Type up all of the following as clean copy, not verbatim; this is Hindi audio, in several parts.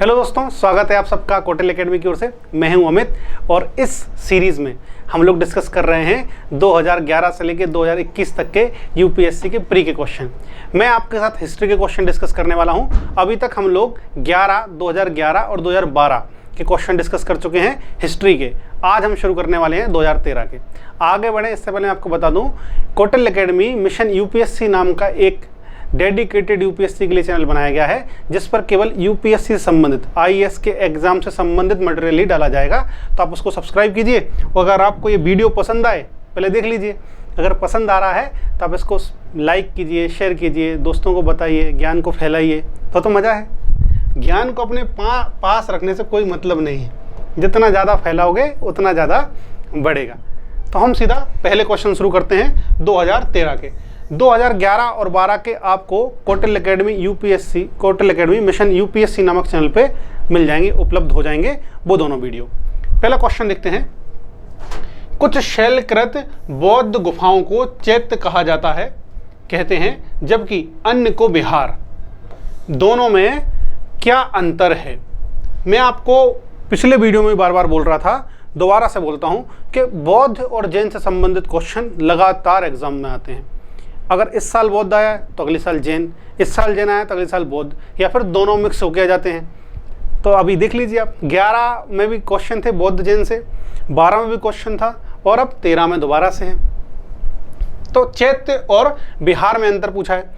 हेलो दोस्तों, स्वागत है आप सबका कौटिल्य एकेडमी की ओर से। मैं हूं अमित और इस सीरीज़ में हम लोग डिस्कस कर रहे हैं 2011 से लेकर 2021 तक के यूपीएससी के प्री के क्वेश्चन। मैं आपके साथ हिस्ट्री के क्वेश्चन डिस्कस करने वाला हूं। अभी तक हम लोग 2011 और 2012 के क्वेश्चन डिस्कस कर चुके हैं हिस्ट्री के। आज हम शुरू करने वाले हैं 2013 के। आगे बढ़े इससे पहले मैं आपको बता दूँ, कौटिल्य एकेडमी मिशन यूपीएससी नाम का एक डेडिकेटेड यूपीएससी के लिए चैनल बनाया गया है, जिस पर केवल यूपीएससी से संबंधित आईएएस के एग्जाम से संबंधित मटेरियल ही डाला जाएगा। तो आप उसको सब्सक्राइब कीजिए और अगर आपको ये वीडियो पसंद आए पहले देख लीजिए। अगर पसंद आ रहा है तो आप इसको लाइक कीजिए, शेयर कीजिए, दोस्तों को बताइए, ज्ञान को फैलाइए तो मज़ा है। ज्ञान को अपने पास रखने से कोई मतलब नहीं है, जितना ज़्यादा फैलाओगे उतना ज़्यादा बढ़ेगा। तो हम सीधा पहले क्वेश्चन शुरू करते हैं 2013 के। 2011 और 12 के आपको Kautilya academy UPSC, Kautilya academy mission UPSC नामक चैनल पे मिल जाएंगे, उपलब्ध हो जाएंगे वो दोनों वीडियो। पहला क्वेश्चन देखते हैं। कुछ शैलकृत बौद्ध गुफाओं को चैत्य कहा जाता है कहते हैं, जबकि अन्य को विहार। दोनों में क्या अंतर है? मैं आपको पिछले वीडियो में बार बार बोल रहा था, दोबारा से बोलता हूँ कि बौद्ध और जैन से संबंधित क्वेश्चन लगातार एग्जाम में आते हैं। अगर इस साल बौद्ध आया तो अगले साल जैन, इस साल जैन आया तो अगले साल बौद्ध, या फिर दोनों मिक्स होके आ जाते हैं। तो अभी देख लीजिए आप, 11 में भी क्वेश्चन थे बौद्ध जैन से, 12 में भी क्वेश्चन था और अब 13 में दोबारा से है। तो चैत्य और विहार में अंतर पूछा है।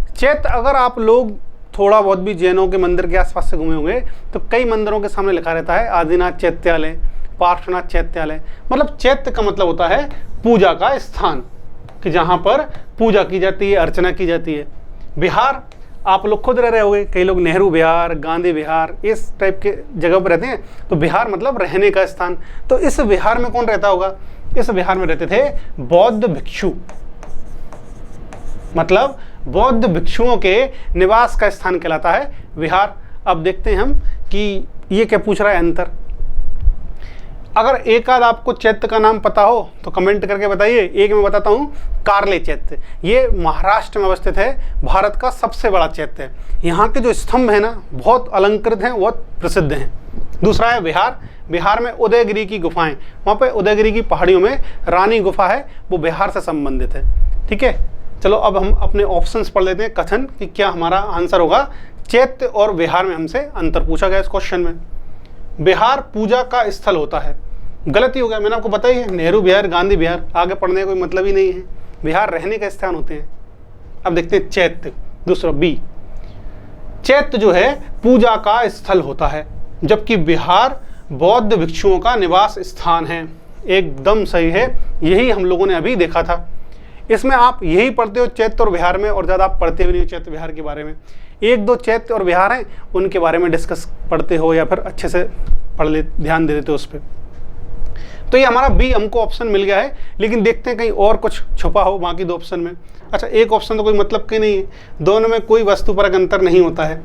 चैत्य, अगर आप लोग थोड़ा बहुत भी जैनों के मंदिर के आसपास से घूमे होंगे तो कई मंदिरों के सामने लिखा रहता है आदिनाथ चैत्यालय, पार्श्वनाथ चैत्यालय। मतलब चैत्य का मतलब होता है पूजा का स्थान, कि जहाँ पर पूजा की जाती है, अर्चना की जाती है। विहार, आप लोग खुद रह रहे होंगे, कई लोग नेहरू विहार, गांधी विहार, इस टाइप के जगह पर रहते हैं। तो विहार मतलब रहने का स्थान। तो इस विहार में कौन रहता होगा? इस विहार में रहते थे बौद्ध भिक्षु, मतलब बौद्ध भिक्षुओं के निवास का स्थान कहलाता है विहार। अब देखते हैं हम कि ये क्या पूछ रहा है अंतर। अगर एक आध आपको चैत्य का नाम पता हो तो कमेंट करके बताइए। एक मैं बताता हूँ, कार्ले चैत्य। ये महाराष्ट्र में अवस्थित है, भारत का सबसे बड़ा चैत्य है। यहाँ के जो स्तंभ है ना, बहुत अलंकृत हैं, बहुत प्रसिद्ध हैं। दूसरा है बिहार। बिहार में उदयगिरी की गुफाएं, वहाँ पे उदयगिरी की पहाड़ियों में रानी गुफा है, वो बिहार से संबंधित है। ठीक है, चलो अब हम अपने ऑप्शंस पढ़ लेते हैं, कथन कि क्या हमारा आंसर होगा। चैत्य और बिहार में हमसे अंतर पूछा गया इस क्वेश्चन में। बिहार पूजा का स्थल होता है, गलती हो गया, मैंने आपको बताई है। नेहरू विहार, गांधी विहार, आगे पढ़ने का कोई मतलब ही नहीं है। बिहार रहने का स्थान होते हैं। अब देखते हैं चैत्य, दूसरा बी। चैत्य जो है पूजा का स्थल होता है, जबकि बिहार बौद्ध भिक्षुओं का निवास स्थान है। एकदम सही है, यही हम लोगों ने अभी देखा था। इसमें आप यही पढ़ते हो चैत्य और बिहार में, और ज़्यादा आप पढ़ते भी नहीं हो चैत्य बिहार के बारे में। एक दो चैत्य और बिहार हैं, उनके बारे में डिस्कस पढ़ते हो या फिर अच्छे से पढ़ ले, ध्यान दे देते हो उस पर। तो ये हमारा बी हमको ऑप्शन मिल गया है, लेकिन देखते हैं कहीं और कुछ छुपा हो बाकी दो ऑप्शन में। अच्छा, एक ऑप्शन तो कोई मतलब के नहीं है, दोनों में कोई वस्तुपरक अंतर नहीं होता है।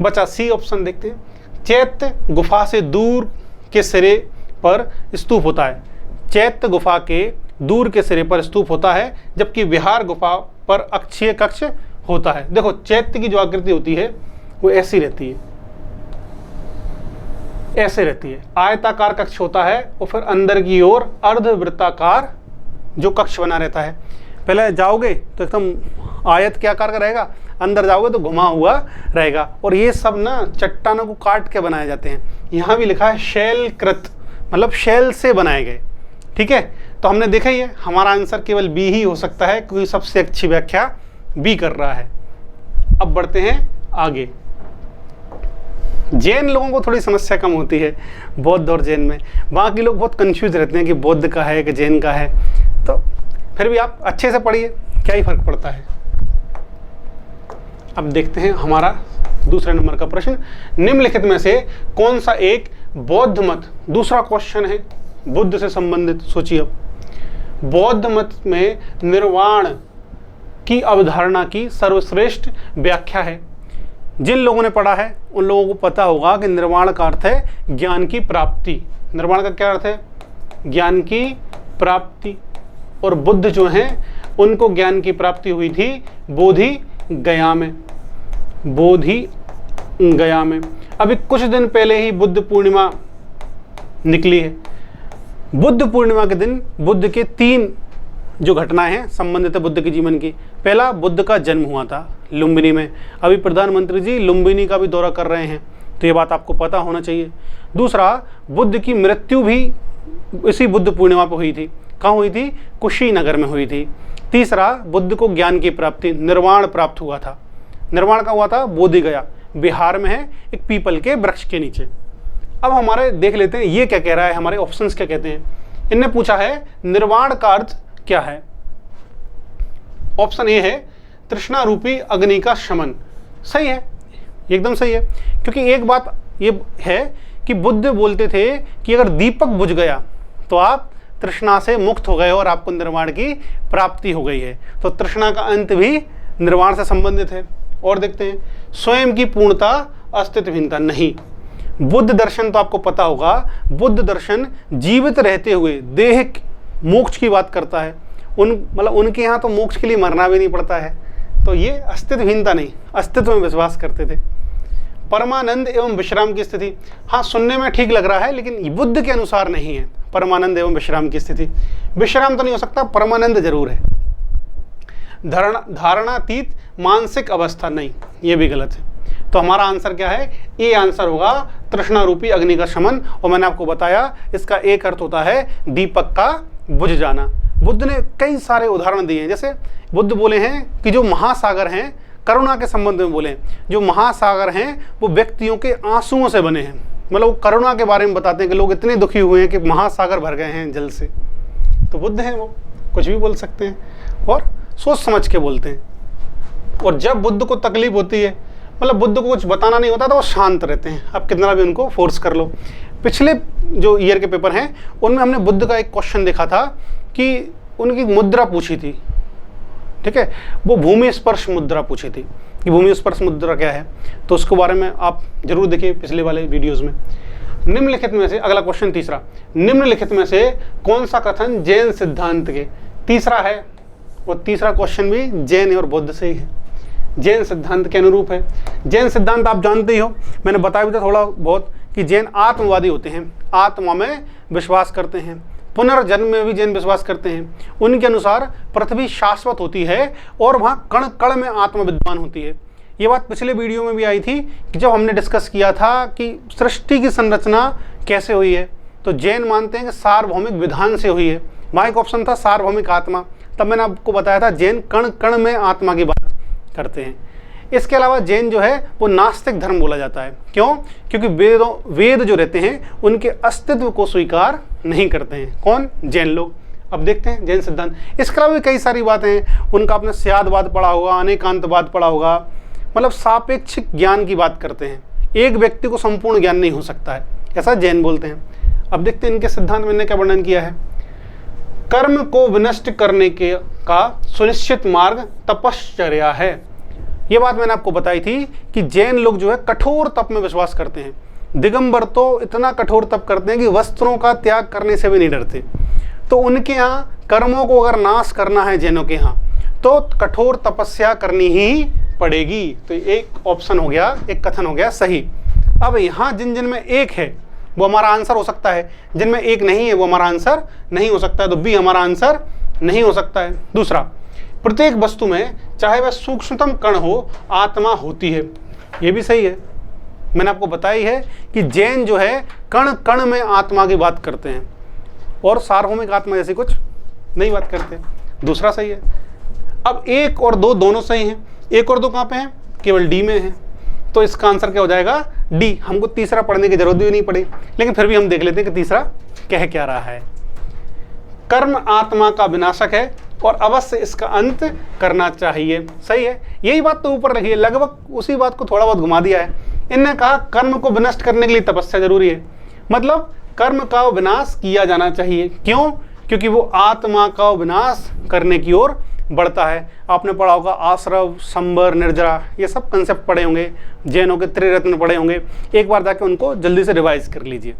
बचा सी ऑप्शन, देखते हैं। चैत्य गुफा से दूर के सिरे पर स्तूप होता है। चैत्य गुफा के दूर के सिरे पर स्तूप होता है, जबकि विहार गुफा पर अक्षीय कक्ष होता है। देखो, चैत्य की जो आकृति होती है वो ऐसी रहती है, ऐसे रहती है। आयताकार कक्ष होता है और फिर अंदर की ओर अर्धवृत्ताकार जो कक्ष बना रहता है। पहले जाओगे तो एकदम आयत के आकार का रहेगा, अंदर जाओगे तो घुमा हुआ रहेगा। और ये सब ना चट्टानों को काट के बनाए जाते हैं। यहाँ भी लिखा है शैलकृत, मतलब शैल से बनाए गए। ठीक है, तो हमने देखा ही है, हमारा आंसर केवल बी ही हो सकता है, क्योंकि सबसे अच्छी व्याख्या बी कर रहा है। अब बढ़ते हैं आगे। जैन लोगों को थोड़ी समस्या कम होती है बौद्ध और जैन में। बाकी लोग बहुत कंफ्यूज रहते हैं कि बौद्ध का है कि जैन का है। तो फिर भी आप अच्छे से पढ़िए, क्या ही फर्क पड़ता है। अब देखते हैं हमारा दूसरे नंबर का प्रश्न। निम्नलिखित में से कौन सा एक बौद्ध मत, दूसरा क्वेश्चन है बुद्ध से संबंधित। सोचिए, अब बौद्ध मत में निर्वाण की अवधारणा की सर्वश्रेष्ठ व्याख्या है। जिन लोगों ने पढ़ा है उन लोगों को पता होगा कि निर्वाण का अर्थ है ज्ञान की प्राप्ति। निर्वाण का क्या अर्थ है? ज्ञान की प्राप्ति। और बुद्ध जो हैं उनको ज्ञान की प्राप्ति हुई थी बोधि गया में, बोधि गया में। अभी कुछ दिन पहले ही बुद्ध पूर्णिमा निकली है। बुद्ध पूर्णिमा के दिन बुद्ध के 3 जो घटनाएं हैं संबंधित है बुद्ध के जीवन की। पहला, बुद्ध का जन्म हुआ था लुम्बिनी में। अभी प्रधानमंत्री जी लुम्बिनी का भी दौरा कर रहे हैं, तो ये बात आपको पता होना चाहिए। दूसरा, बुद्ध की मृत्यु भी इसी बुद्ध पूर्णिमा पर हुई थी। कहाँ हुई थी? कुशीनगर में हुई थी। तीसरा, बुद्ध को ज्ञान की प्राप्ति, निर्वाण प्राप्त हुआ था। निर्वाण का हुआ था बोधि गया, बिहार में है, एक पीपल के वृक्ष के नीचे। अब हमारे देख लेते हैं ये क्या कह रहा है, हमारे ऑप्शंस क्या कहते हैं। इनने पूछा है निर्वाण का अर्थ क्या है। ऑप्शन ए है तृष्णा रूपी अग्नि का शमन। सही है, एकदम सही है, क्योंकि एक बात ये है कि बुद्ध बोलते थे कि अगर दीपक बुझ गया तो आप तृष्णा से मुक्त हो गए और आपको निर्वाण की प्राप्ति हो गई है। तो तृष्णा का अंत भी निर्वाण से संबंधित है। और देखते हैं, स्वयं की पूर्णता, अस्तित्वहीनता नहीं। बुद्ध दर्शन तो आपको पता होगा, बुद्ध दर्शन जीवित रहते हुए देह मोक्ष की बात करता है। उनके यहाँ तो मोक्ष के लिए मरना भी नहीं पड़ता है। तो ये अस्तित्वहीनता नहीं, अस्तित्व में विश्वास करते थे। परमानंद एवं विश्राम की स्थिति, हाँ सुनने में ठीक लग रहा है, लेकिन बुद्ध के अनुसार नहीं है परमानंद एवं विश्राम की स्थिति। विश्राम तो नहीं हो सकता, परमानंद जरूर है। धारणातीत मानसिक अवस्था, नहीं, ये भी गलत है। तो हमारा आंसर क्या है? ए आंसर होगा तृष्णा रूपी अग्नि का शमन। और मैंने आपको बताया इसका एक अर्थ होता है दीपक का बुझ जाना। बुद्ध ने कई सारे उदाहरण दिए हैं। जैसे बुद्ध बोले हैं कि जो महासागर हैं, करुणा के संबंध में बोले, जो महासागर हैं वो व्यक्तियों के आंसुओं से बने हैं। मतलब वो करुणा के बारे में बताते हैं कि लोग इतने दुखी हुए हैं कि महासागर भर गए हैं जल से। तो बुद्ध हैं, वो कुछ भी बोल सकते हैं और सोच समझ के बोलते हैं। और जब बुद्ध को तकलीफ होती है, मतलब बुद्ध को कुछ बताना नहीं होता, तो वो शांत रहते हैं। आप कितना भी उनको फोर्स कर लो। पिछले जो ईयर के पेपर हैं उनमें हमने बुद्ध का एक क्वेश्चन देखा था कि उनकी मुद्रा पूछी थी, ठीक है, वो भूमि स्पर्श मुद्रा पूछी थी कि भूमि स्पर्श मुद्रा क्या है। तो उसके बारे में आप जरूर देखिए पिछले वाले वीडियोज़ में। निम्नलिखित में से, अगला क्वेश्चन तीसरा, निम्नलिखित में से कौन सा कथन जैन सिद्धांत के, तीसरा है, और तीसरा क्वेश्चन भी जैन और बौद्ध से ही है, जैन सिद्धांत के अनुरूप है। जैन सिद्धांत आप जानते ही हो, मैंने बताया भी था थोड़ा बहुत कि जैन आत्मवादी होते हैं, आत्मा में विश्वास करते हैं, पुनर्जन्म में भी जैन विश्वास करते हैं। उनके अनुसार पृथ्वी शाश्वत होती है और वहाँ कण कण में आत्मा विद्यमान होती है। ये बात पिछले वीडियो में भी आई थी कि जब हमने डिस्कस किया था कि सृष्टि की संरचना कैसे हुई है, तो जैन मानते हैं कि सार्वभौमिक विधान से हुई है। वहाँ एक ऑप्शन था सार्वभौमिक आत्मा, तब मैंने आपको बताया था जैन कण कण में आत्मा की बात करते हैं। इसके अलावा जैन जो है वो नास्तिक धर्म बोला जाता है। क्यों? क्योंकि वेद जो रहते हैं उनके अस्तित्व को स्वीकार नहीं करते हैं। कौन? जैन लोग। अब देखते हैं जैन सिद्धांत। इसके अलावा भी कई सारी बातें हैं। उनका आपने स्यादवाद पढ़ा होगा, अनेकांतवाद पढ़ा होगा, मतलब सापेक्षिक ज्ञान की बात करते हैं। एक व्यक्ति को संपूर्ण ज्ञान नहीं हो सकता है, ऐसा जैन बोलते हैं। अब देखते हैं इनके सिद्धांत में क्या वर्णन किया है। कर्म को विनष्ट करने के का सुनिश्चित मार्ग तपश्चर्या है। ये बात मैंने आपको बताई थी कि जैन लोग जो है कठोर तप में विश्वास करते हैं। दिगंबर तो इतना कठोर तप करते हैं कि वस्त्रों का त्याग करने से भी नहीं डरते। तो उनके यहाँ कर्मों को अगर नाश करना है जैनों के यहाँ, तो कठोर तपस्या करनी ही पड़ेगी। तो एक ऑप्शन हो गया, एक कथन हो गया सही। अब यहाँ जिन जिन में एक है वो हमारा आंसर हो सकता है, जिनमें एक नहीं है वो हमारा आंसर नहीं हो सकता है। तो बी हमारा आंसर नहीं हो सकता है। दूसरा, प्रत्येक वस्तु में चाहे वह सूक्ष्मतम कण हो, आत्मा होती है। ये भी सही है। मैंने आपको बताई है कि जैन जो है कण कण में आत्मा की बात करते हैं और सार्वभौमिक आत्मा जैसी कुछ नहीं बात करते। दूसरा सही है। अब 1 और 2 दोनों सही हैं। 1 और 2 कहाँ पे हैं? केवल डी में है। तो इसका आंसर क्या हो जाएगा? डी। हमको तीसरा पढ़ने की जरूरत भी नहीं पड़ी, लेकिन फिर भी हम देख लेते हैं कि तीसरा कह क्या रहा है। कर्म आत्मा का विनाशक है और अवश्य इसका अंत करना चाहिए। सही है। यही बात तो ऊपर रखी है, लगभग उसी बात को थोड़ा बहुत घुमा दिया है। इनने कहा कर्म को विनष्ट करने के लिए तपस्या जरूरी है, मतलब कर्म का विनाश किया जाना चाहिए। क्यों? क्योंकि वो आत्मा का विनाश करने की ओर बढ़ता है। आपने पढ़ा होगा आश्रव, संबर, निर्जरा, ये सब कंसेप्ट पढ़े होंगे, जैनों के त्रिरत्न पढ़े होंगे। एक बार जाके उनको जल्दी से रिवाइज कर लीजिए।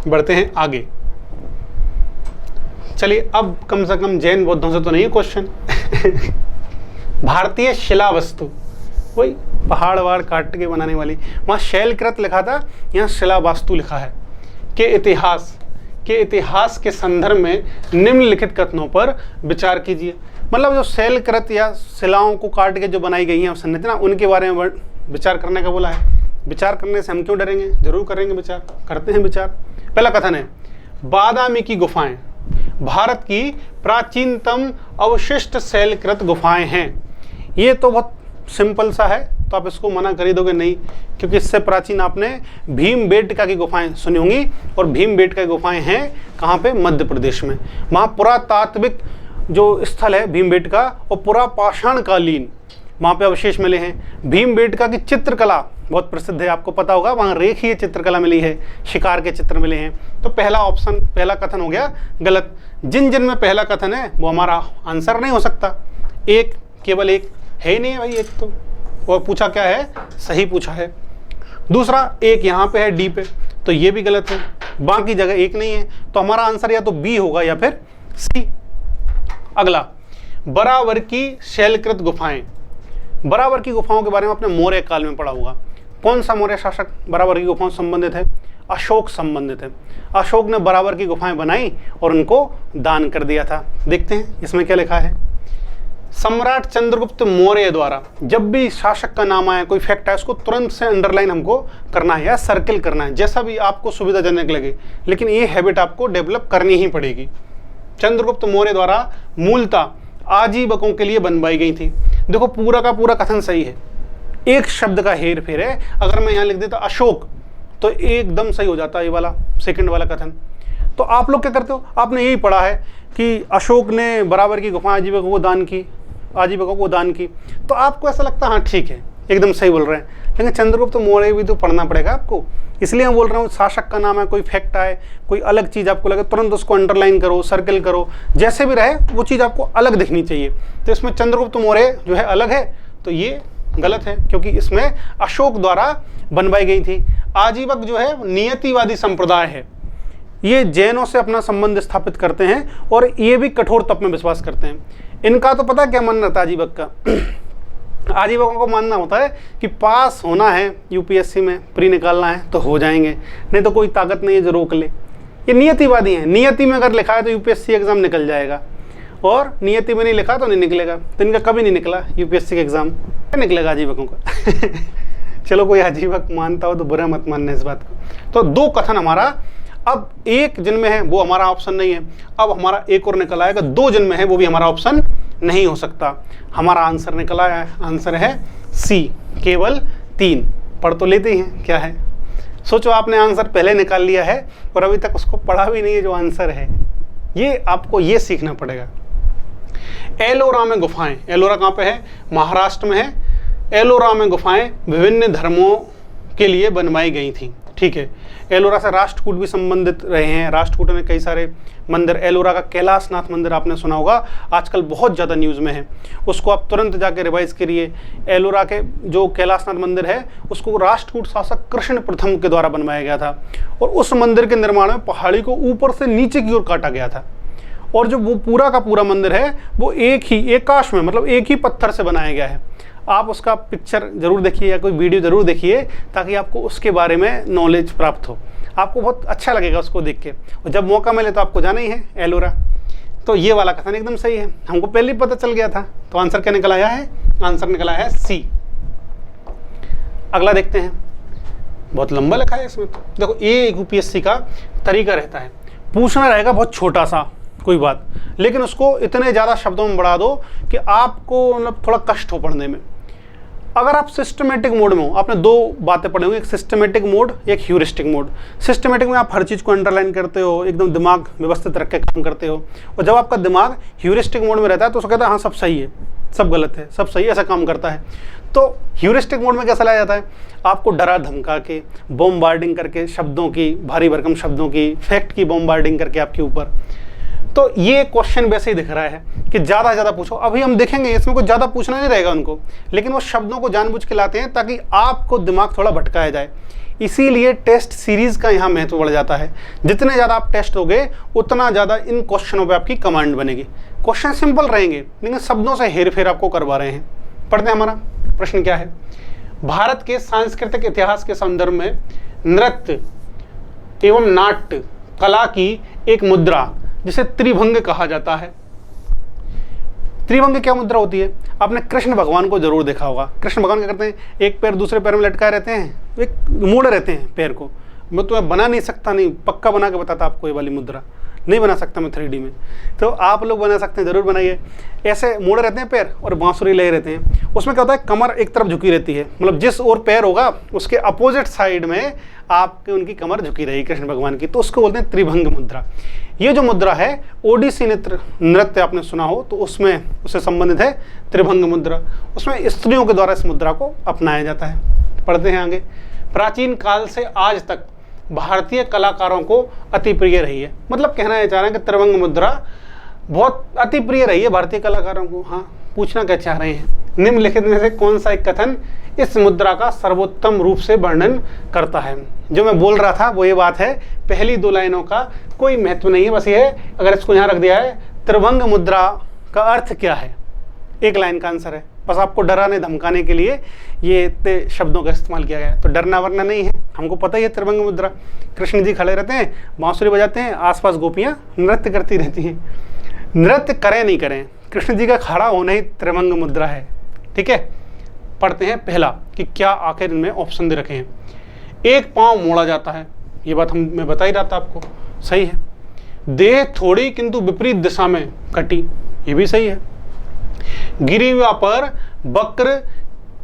बढ़ते हैं आगे। चलिए, अब कम से कम जैन बौद्धों से तो नहीं क्वेश्चन। भारतीय शिला वस्तु, वही पहाड़ वहाड़ काट के बनाने वाली। वहाँ शैलकृत लिखा था, यहाँ शिलावास्तु लिखा है। के इतिहास के संदर्भ में निम्नलिखित कथनों पर विचार कीजिए। मतलब जो शैलकृत या शिलाओं को काट के जो बनाई गई हैं संरचना, उनके बारे में विचार करने का बोला है। विचार करने से हम क्यों डरेंगे, जरूर करेंगे विचार, करते हैं विचार। पहला कथन है, बादामी की गुफाएं भारत की प्राचीनतम अवशिष्ट शैलकृत गुफाएं हैं। ये तो बहुत सिंपल सा है, तो आप इसको मना कर ही दोगे नहीं, क्योंकि इससे प्राचीन आपने भीमबेटका की गुफाएं सुनी होंगी, और भीमबेटका की गुफाएं हैं कहाँ पे, मध्य प्रदेश में। वहाँ पुरातात्विक जो स्थल है भीमबेटका, और पुरा पाषाणकालीन वहाँ पे अवशेष मिले हैं। भीमबेटका की चित्रकला बहुत प्रसिद्ध है, आपको पता होगा, वहाँ रेखीय चित्रकला मिली है, शिकार के चित्र मिले हैं। तो पहला ऑप्शन, पहला कथन हो गया गलत। जिन जिन में पहला कथन है वो हमारा आंसर नहीं हो सकता। एक, केवल एक है ही नहीं है भाई, एक तो, और पूछा क्या है, सही पूछा है। दूसरा, एक यहाँ पे है डी पे, तो ये भी गलत है। बाकी जगह एक नहीं है, तो हमारा आंसर या तो बी होगा या फिर सी। अगला, बराबर की शैलकृत गुफाएं। बराबर की गुफाओं के बारे में आपने मौर्य काल में पढ़ा होगा। कौन सा मौर्य शासक बराबर की गुफाओं से संबंधित है? अशोक संबंधित है। अशोक ने बराबर की गुफाएं बनाई और उनको दान कर दिया था। देखते हैं इसमें क्या लिखा है। सम्राट चंद्रगुप्त मौर्य द्वारा, जब भी शासक का नाम आए, कोई फैक्ट है, उसको तुरंत से अंडरलाइन हमको करना है या सर्किल करना है, जैसा भी आपको सुविधाजनक लगे, लेकिन ये हैबिट आपको डेवलप करनी ही पड़ेगी। चंद्रगुप्त मौर्य द्वारा मूलतः आजीवकों के लिए बनवाई गई थी। देखो पूरा का पूरा कथन सही है, एक शब्द का हेर फेर है। अगर मैं यहाँ लिख देता अशोक तो एकदम सही हो जाता ये वाला सेकंड वाला कथन। तो आप लोग क्या करते हो, आपने यही पढ़ा है कि अशोक ने बराबर की गुफा आजीवकों को दान की, तो आपको ऐसा लगता है हाँ ठीक है, एकदम सही बोल रहे हैं। लेकिन चंद्रगुप्त मौर्य भी तो पढ़ना पड़ेगा आपको, इसलिए मैं बोल रहा हूँ शासक का नाम है, कोई फैक्ट आए, कोई अलग चीज़ आपको लगे, तुरंत उसको अंडरलाइन करो, सर्कल करो, जैसे भी रहे वो चीज़ आपको अलग दिखनी चाहिए। तो इसमें चंद्रगुप्त मौर्य जो है अलग है, तो ये गलत है, क्योंकि इसमें अशोक द्वारा बनवाई गई थी। आजीवक जो है नियतिवादी संप्रदाय है, ये जैनों से अपना संबंध स्थापित करते हैं और ये भी कठोर तप में विश्वास करते हैं। इनका तो पता क्या मानना था आजीवक का आजीवकों को मानना होता है कि पास होना है यूपीएससी में, प्री निकालना है तो हो जाएंगे, नहीं तो कोई ताकत नहीं है जो रोक ले। ये नियतिवादी हैं, नियति में अगर लिखा है तो यूपीएससी एग्जाम निकल जाएगा, और नियति में नहीं लिखा तो नहीं निकलेगा। तो इनका कभी नहीं निकला यूपीएससी का एग्जाम, क्या निकलेगा आजीवकों का चलो कोई आजीवक मानता हो तो बुरा मत मानना इस बात को। तो दो कथन हमारा, अब एक जिनमें है वो हमारा ऑप्शन नहीं है, अब हमारा एक और निकल आएगा, दो जिनमें है वो भी हमारा ऑप्शन नहीं हो सकता। हमारा आंसर निकल आया है, आंसर है सी, केवल 3। पढ़ तो लेते हैं क्या है। सोचो आपने आंसर पहले निकाल लिया है और अभी तक उसको पढ़ा भी नहीं है जो आंसर है। ये आपको ये सीखना पड़ेगा। एलोरा में गुफाएं, एलोरा कहाँ पे है, महाराष्ट्र में है। एलोरा में गुफाएं विभिन्न धर्मों के लिए बनवाई गई थी, ठीक है। एलोरा से राष्ट्रकूट भी संबंधित रहे हैं, राष्ट्रकूट में कई सारे मंदिर। एलोरा का कैलाशनाथ मंदिर आपने सुना होगा, आजकल बहुत ज़्यादा न्यूज़ में है, उसको आप तुरंत जाके रिवाइज करिए। एलोरा के जो कैलाशनाथ मंदिर है उसको राष्ट्रकूट शासक कृष्ण प्रथम के द्वारा बनवाया गया था, और उस मंदिर के निर्माण में पहाड़ी को ऊपर से नीचे की ओर काटा गया था, और जो वो पूरा का पूरा मंदिर है वो एक काश में, मतलब एक ही पत्थर से बनाया गया है। आप उसका पिक्चर जरूर देखिए या कोई वीडियो जरूर देखिए, ताकि आपको उसके बारे में नॉलेज प्राप्त हो, आपको बहुत अच्छा लगेगा उसको देख के। और जब मौका मिले तो आपको जाना ही है एलोरा। तो ये वाला कथन एकदम सही है, हमको पहले ही पता चल गया था। तो आंसर क्या निकल आया है, आंसर निकला है सी। अगला देखते हैं, बहुत लंबा लिखा है इसमें। तो देखो ये यूपीएससी का तरीका रहता है, पूछना रहेगा बहुत छोटा सा कोई बात, लेकिन उसको इतने ज़्यादा शब्दों में बढ़ा दो कि आपको मतलब थोड़ा कष्ट हो पढ़ने में। अगर आप सिस्टमेटिक मोड में हो, आपने दो बातें पढ़ी होंगी, एक सिस्टमेटिक मोड, एक ह्यूरिस्टिक मोड। सिस्टमेटिक में आप हर चीज़ को अंडरलाइन करते हो, एकदम दिमाग व्यवस्थित रख के काम करते हो, और जब आपका दिमाग ह्यूरिस्टिक मोड में रहता है तो उसको कहता है हाँ सब सही है, सब गलत है, सब सही है, ऐसा काम करता है। तो ह्यूरिस्टिक मोड में कैसा लाया जाता है, आपको डरा धमका के, बॉम्बार्डिंग करके, शब्दों की, भारी भरकम शब्दों की, फैक्ट की बॉम्बार्डिंग करके आपके ऊपर। तो ये क्वेश्चन वैसे ही दिख रहा है कि ज़्यादा से ज़्यादा पूछो। अभी हम देखेंगे इसमें कुछ ज़्यादा पूछना नहीं रहेगा उनको, लेकिन वो शब्दों को जानबूझ के लाते हैं ताकि आपको दिमाग थोड़ा भटकाया जाए। इसीलिए टेस्ट सीरीज़ का यहाँ महत्व बढ़ जाता है। जितने ज़्यादा आप टेस्ट दोगे उतना ज़्यादा इन क्वेश्चनों पे आपकी कमांड बनेगी। क्वेश्चन सिंपल रहेंगे लेकिन शब्दों से हेर फेर आपको करवा रहे हैं। पढ़ते हैं, हमारा प्रश्न क्या है। भारत के सांस्कृतिक इतिहास के संदर्भ में नृत्य एवं नाट्य कला की एक मुद्रा जिसे त्रिभंग कहा जाता है। त्रिभंग क्या मुद्रा होती है? आपने कृष्ण भगवान को जरूर देखा होगा। कृष्ण भगवान क्या करते हैं? एक पैर दूसरे पैर में लटकाए रहते हैं, एक मोड़ रहते हैं पैर को। मैं तो बना नहीं सकता, नहीं पक्का बना के बताता आपको, ये वाली मुद्रा नहीं बना सकता मैं 3D में, तो आप लोग बना सकते हैं, ज़रूर बनाइए। ऐसे मोड़े रहते हैं पैर और बांसुरी ले रहते हैं। उसमें क्या होता है, कमर एक तरफ झुकी रहती है, मतलब जिस ओर पैर होगा उसके अपोजिट साइड में आपकी उनकी कमर झुकी रहेगी कृष्ण भगवान की, तो उसको बोलते हैं त्रिभंग मुद्रा। ये जो मुद्रा है ओडिसी नृत्य आपने सुना हो तो उसमें उससे संबंधित है त्रिभंग मुद्रा। उसमें स्त्रियों के द्वारा इस मुद्रा को अपनाया जाता है। पढ़ते हैं आगे। प्राचीन काल से आज तक भारतीय कलाकारों को अति प्रिय रही है। मतलब कहना ये चाह रहे हैं कि त्रिभंग मुद्रा बहुत अति प्रिय रही है भारतीय कलाकारों को। हाँ, पूछना क्या चाह रहे हैं, निम्नलिखित में से कौन सा एक कथन इस मुद्रा का सर्वोत्तम रूप से वर्णन करता है? जो मैं बोल रहा था वो ये बात है, पहली 2 लाइनों का कोई महत्व नहीं है, बस ये है अगर इसको यहाँ रख दिया है त्रिभंग मुद्रा का अर्थ क्या है, 1 लाइन का आंसर है। बस आपको डराने धमकाने के लिए ये इतने शब्दों का इस्तेमाल किया गया है, तो डरना वरना नहीं है। हमको पता ही है त्रिभंग मुद्रा, कृष्ण जी खड़े रहते हैं, बांसुरी बजाते हैं, आसपास गोपियाँ नृत्य करती रहती हैं। नृत्य करें नहीं करें, कृष्ण जी का खड़ा होना ही त्रिभंग मुद्रा है। ठीक है, पढ़ते हैं पहला कि क्या आखिर इनमें ऑप्शन दे रखे हैं। एक पांव मोड़ा जाता है, ये बात मैं बता ही रहा था आपको, सही है। देह थोड़ी किंतु विपरीत दिशा में कटी, ये भी सही है। गिरीवा पर वक्र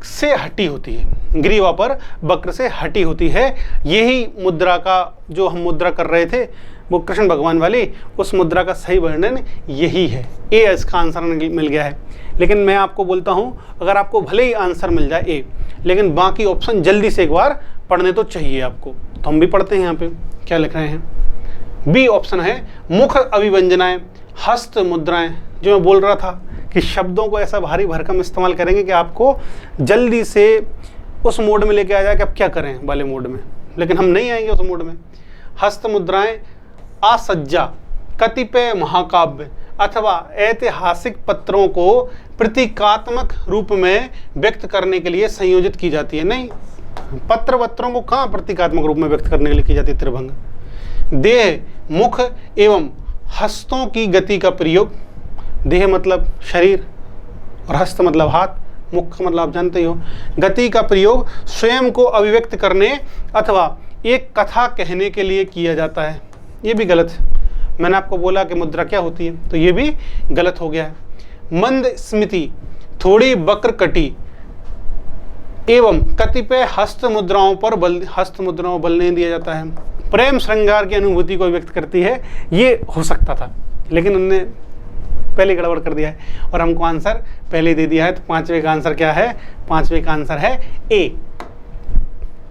से हटी होती है, गिरीवा पर वक्र से हटी होती है। यही मुद्रा का जो हम मुद्रा कर रहे थे वो कृष्ण भगवान वाली, उस मुद्रा का सही वर्णन यही है। ए इसका आंसर मिल गया है। लेकिन मैं आपको बोलता हूँ अगर आपको भले ही आंसर मिल जाए ए, लेकिन बाकी ऑप्शन जल्दी से एक बार पढ़ने तो चाहिए आपको। तो हम भी पढ़ते हैं यहाँ पे क्या लिख रहे हैं। बी ऑप्शन है मुख अभिव्यंजनाएं, हस्त मुद्राएं। जो मैं बोल रहा था कि शब्दों को ऐसा भारी भरकम इस्तेमाल करेंगे कि आपको जल्दी से उस मोड में लेके आ जाए कि आप क्या करें वाले मोड में, लेकिन हम नहीं आएंगे उस मोड में। हस्त मुद्राएं आसज्जा, कतिपय महाकाव्य अथवा ऐतिहासिक पत्रों को प्रतीकात्मक रूप में व्यक्त करने के लिए संयोजित की जाती है। नहीं, पत्रों को कहाँ प्रतीकात्मक रूप में व्यक्त करने के लिए की जाती है त्रिभंग। देह, मुख एवं हस्तों की गति का प्रयोग, देह मतलब शरीर और हस्त मतलब हाथ, मुख मतलब आप जानते ही हो, गति का प्रयोग स्वयं को अभिव्यक्त करने अथवा एक कथा कहने के लिए किया जाता है। ये भी गलत है। मैंने आपको बोला कि मुद्रा क्या होती है, तो ये भी गलत हो गया है। मंद स्मृति, थोड़ी वक्र कटी एवं कतिपय हस्त मुद्राओं बल नहीं दिया जाता है। प्रेम श्रृंगार की अनुभूति को व्यक्त करती है, ये हो सकता था लेकिन उन्होंने पहले गड़बड़ कर दिया है और हमको आंसर पहले दे दिया है। तो 5वें का आंसर क्या है? 5वें का आंसर है ए।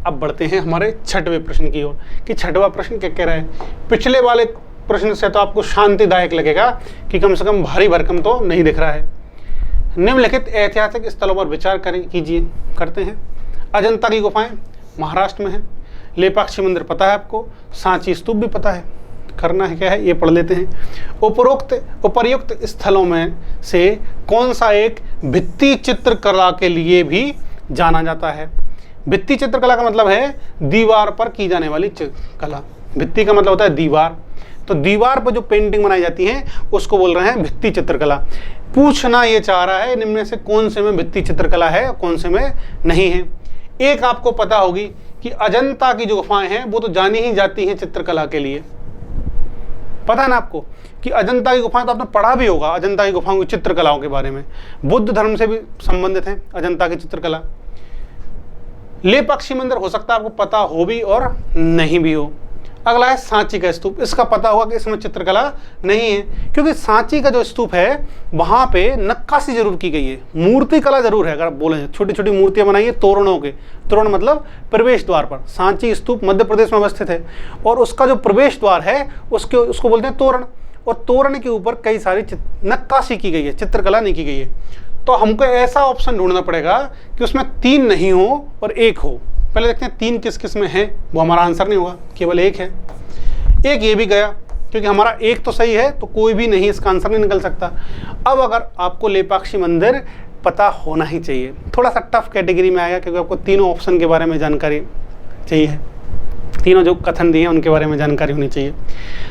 अब बढ़ते हैं हमारे 6वें प्रश्न की ओर कि 6वां प्रश्न क्या कह रहा है। पिछले वाले प्रश्न से तो आपको शांतिदायक लगेगा कि कम से कम भारी भरकम तो नहीं दिख रहा है। निम्नलिखित ऐतिहासिक स्थलों पर विचार कीजिए। करते हैं। अजंता की गुफाएं महाराष्ट्र में है, लेपाक्षी मंदिर पता है आपको, सांची स्तूप भी पता है। करना है क्या है ये पढ़ लेते हैं। उपर्युक्त स्थलों में से कौन सा एक भित्ति चित्रकला के लिए भी जाना जाता है? भित्ति चित्रकला का मतलब है दीवार पर की जाने वाली कला। भित्ति का मतलब होता है दीवार, तो दीवार पर जो पेंटिंग बनाई जाती है उसको बोल रहे हैं भित्ति चित्रकला। पूछना ये चाह रहा है निम्न में से कौन से में भित्ति चित्रकला है और कौन से में नहीं है। एक आपको पता होगी कि अजंता की जो गुफाएं हैं वो तो जानी ही जाती हैं चित्रकला के लिए, पता है ना आपको कि अजंता की गुफाएं तो आपने पढ़ा भी होगा। अजंता की गुफाओं की चित्रकलाओं के बारे में बुद्ध धर्म से भी संबंधित है अजंता की चित्रकला। लेपाक्षी मंदिर हो सकता है आपको पता हो भी और नहीं भी हो। अगला है सांची का स्तूप। इसका पता होगा कि इसमें चित्रकला नहीं है क्योंकि सांची का जो स्तूप है वहां पे नक्काशी जरूर की गई है, मूर्ति कला जरूर है। अगर आप बोले छोटी छोटी मूर्तियां बनाई है तोरणों के, तोरण मतलब प्रवेश द्वार पर। सांची स्तूप मध्य प्रदेश में अवस्थित है और उसका जो प्रवेश द्वार है उसको बोलते हैं तोरण, और तोरण के ऊपर कई सारी नक्काशी की गई है, चित्रकला नहीं की गई है। तो हमको ऐसा ऑप्शन ढूंढना पड़ेगा कि उसमें 3 नहीं हो और 1 हो। पहले देखते हैं 3 किस किस में है, वो हमारा आंसर नहीं होगा, केवल 1 है। 1 ये भी गया क्योंकि हमारा 1 तो सही है तो कोई भी नहीं, इसका आंसर नहीं निकल सकता। अब अगर आपको लेपाक्षी मंदिर पता होना ही चाहिए। थोड़ा सा टफ कैटेगरी में आएगा क्योंकि आपको तीनों ऑप्शन के बारे में जानकारी चाहिए, तीनों जो कथन दिए हैं उनके बारे में जानकारी होनी चाहिए।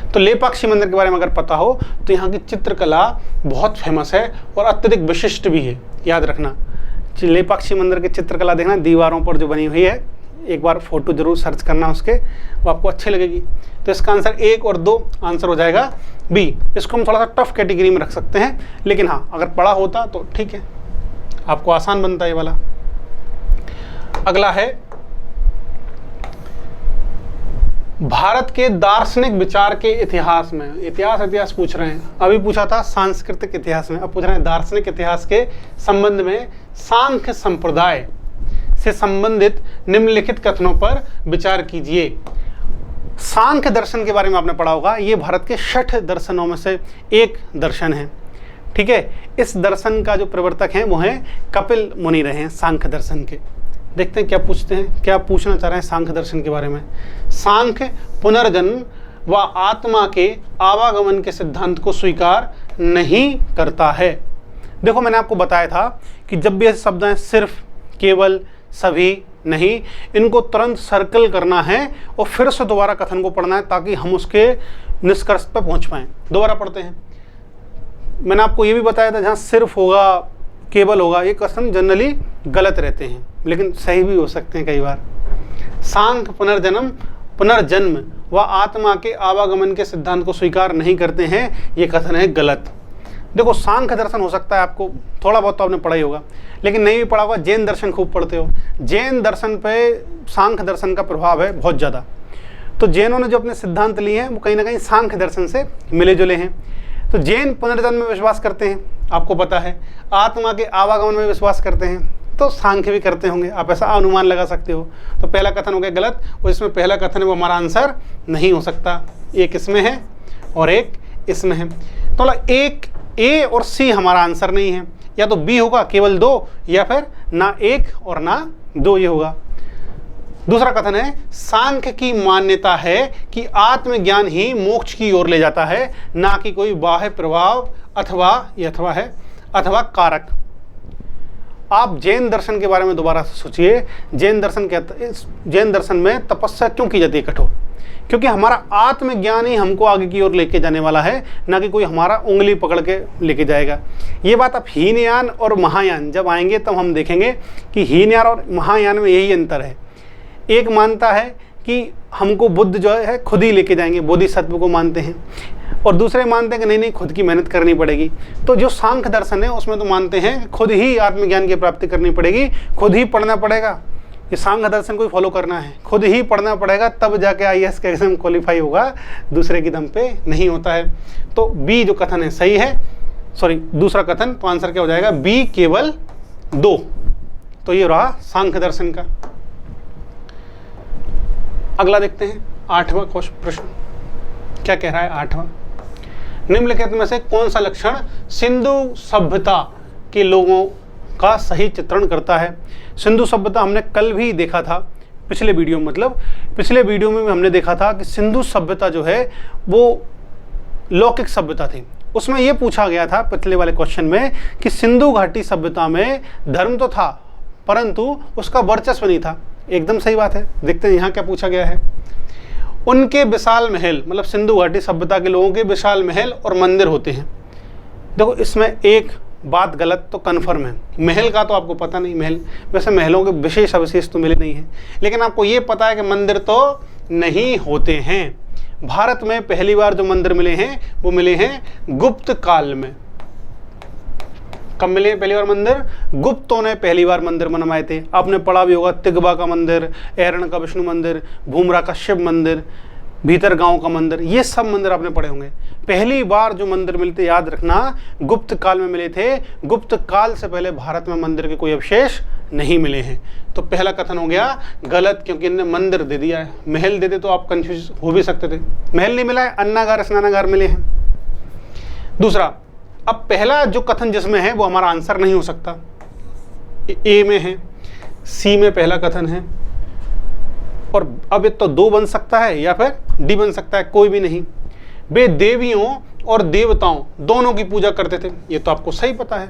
तो लेपाक्षी मंदिर के बारे में अगर पता हो तो यहाँ की चित्रकला बहुत फेमस है और अत्यधिक विशिष्ट भी है, याद रखना। लेपाक्षी मंदिर की चित्रकला देखना, दीवारों पर जो बनी हुई है, एक बार फोटो जरूर सर्च करना उसके, वो आपको अच्छी लगेगी। तो इसका आंसर 1 और 2 आंसर हो जाएगा बी। इसको हम थोड़ा सा टफ कैटेगरी में रख सकते हैं, लेकिन हाँ अगर पढ़ा होता तो ठीक है, आपको आसान बनता है ये वाला। अगला है भारत के दार्शनिक विचार के इतिहास में, इतिहास पूछ रहे हैं। अभी पूछा था सांस्कृतिक इतिहास में, अब पूछ रहे हैं दार्शनिक इतिहास के संबंध में सांख्य संप्रदाय से संबंधित निम्नलिखित कथनों पर विचार कीजिए। सांख्य दर्शन के बारे में आपने पढ़ा होगा, ये भारत के 6 दर्शनों में से एक दर्शन है, ठीक है। इस दर्शन का जो प्रवर्तक हैं वो हैं कपिल मुनि रहे हैं सांख्य दर्शन के। देखते हैं क्या पूछते हैं, क्या पूछना चाह रहे हैं सांख्य दर्शन के बारे में। सांख्य पुनर्जन्म व आत्मा के आवागमन के सिद्धांत को स्वीकार नहीं करता है। देखो मैंने आपको बताया था कि जब भी ऐसे शब्द हैं सिर्फ, केवल, सभी, नहीं, इनको तुरंत सर्कल करना है और फिर से दोबारा कथन को पढ़ना है ताकि हम उसके निष्कर्ष पर पहुंच पाएं। दोबारा पढ़ते हैं। मैंने आपको ये भी बताया था जहाँ सिर्फ होगा, केवल होगा, ये कथन जनरली गलत रहते हैं लेकिन सही भी हो सकते हैं कई बार। सांख्य पुनर्जन्म व आत्मा के आवागमन के सिद्धांत को स्वीकार नहीं करते हैं, ये कथन है गलत। देखो सांख्य दर्शन हो सकता है आपको थोड़ा बहुत तो आपने पढ़ा ही होगा, लेकिन नहीं भी पढ़ा होगा। जैन दर्शन खूब पढ़ते हो, जैन दर्शन पे सांख्य दर्शन का प्रभाव है बहुत ज़्यादा। तो जैनों ने जो अपने सिद्धांत लिए हैं वो कहीं ना कहीं सांख्य दर्शन से मिले जुले हैं। तो जैन पुनर्जन्म में विश्वास करते हैं, आपको पता है, आत्मा के आवागमन में विश्वास करते हैं, तो सांख्य भी करते होंगे, आप ऐसा अनुमान लगा सकते हो। तो पहला कथन हो गया गलत, और इसमें पहला कथन है वो हमारा आंसर नहीं हो सकता। एक इसमें है और एक इसमें है, तो एक ए और सी हमारा आंसर नहीं है, या तो बी होगा केवल 2, या फिर ना 1 और ना 2 ये होगा। दूसरा कथन है सांख्य की मान्यता है कि आत्मज्ञान ही मोक्ष की ओर ले जाता है, ना कि कोई बाह्य प्रभाव अथवा कारक। आप जैन दर्शन के बारे में दोबारा सोचिए। जैन दर्शन में तपस्या क्यों की जाती है कठोर? क्योंकि हमारा आत्मज्ञान ही हमको आगे की ओर लेके जाने वाला है, ना कि कोई हमारा उंगली पकड़ के लेके जाएगा। ये बात आप हीनयान और महायान जब आएंगे तब हम देखेंगे कि हीनयान और महायान में यही अंतर है। एक मानता है कि हमको बुद्ध जो है खुद ही लेके जाएंगे, बोधिसत्व को मानते हैं, और दूसरे मानते हैं कि नहीं खुद की मेहनत करनी पड़ेगी। तो जो सांख्य दर्शन है उसमें तो मानते हैं कि खुद ही आत्मज्ञान की प्राप्ति करनी पड़ेगी, खुद ही पढ़ना पड़ेगा। ये सांख्य दर्शन को ही फॉलो करना है, खुद ही पढ़ना पड़ेगा, तब जाके IAS का एग्जाम क्वालिफाई होगा, दूसरे की दम पे नहीं होता है। तो बी जो कथन है सही है, सॉरी दूसरा कथन, तो आंसर क्या हो जाएगा बी केवल 2। तो ये रहा सांख्य दर्शन का। अगला देखते हैं 8वां प्रश्न क्या कह रहा है। 8वां, निम्नलिखित में से कौन सा लक्षण सिंधु सभ्यता के लोगों का सही चित्रण करता है? सिंधु सभ्यता हमने कल भी देखा था, पिछले वीडियो में, मतलब पिछले वीडियो में हमने देखा था कि सिंधु सभ्यता जो है वो लौकिक सभ्यता थी। उसमें यह पूछा गया था पिछले वाले क्वेश्चन में कि सिंधु घाटी सभ्यता में धर्म तो था परंतु उसका वर्चस्व नहीं था। एकदम सही बात है। देखते हैं यहाँ क्या पूछा गया है। उनके विशाल महल, मतलब सिंधु घाटी सभ्यता के लोगों के विशाल महल और मंदिर होते हैं। देखो इसमें एक बात गलत तो कन्फर्म है, महल का तो आपको पता नहीं, महल वैसे महलों के विशेष अवशेष तो मिले नहीं हैं, लेकिन आपको ये पता है कि मंदिर तो नहीं होते हैं। भारत में पहली बार जो मंदिर मिले हैं वो मिले हैं गुप्त काल में। कब मिले पहली बार मंदिर? गुप्तों ने पहली बार मंदिर बनवाए थे। आपने पढ़ा भी होगा तिगबा का मंदिर, एरण का विष्णु मंदिर, भूमरा का शिव मंदिर, भीतर गांव का मंदिर, ये सब मंदिर आपने पढ़े होंगे। पहली बार जो मंदिर मिलते, याद रखना, गुप्त काल में मिले थे। गुप्त काल से पहले भारत में मंदिर के कोई अवशेष नहीं मिले हैं। तो पहला कथन हो गया गलत, क्योंकि इन्होंने मंदिर दे दिया है। महल देते तो आप कंफ्यूज हो भी सकते थे। महल नहीं मिला है, अन्नागार स्नानागार मिले हैं। दूसरा, अब पहला जो कथन जिसमें है वो हमारा आंसर नहीं हो सकता। ए में है, सी में पहला कथन है, और अब ये तो 2 बन सकता है या फिर डी बन सकता है, कोई भी नहीं। वे देवियों और देवताओं दोनों की पूजा करते थे, ये तो आपको सही पता है।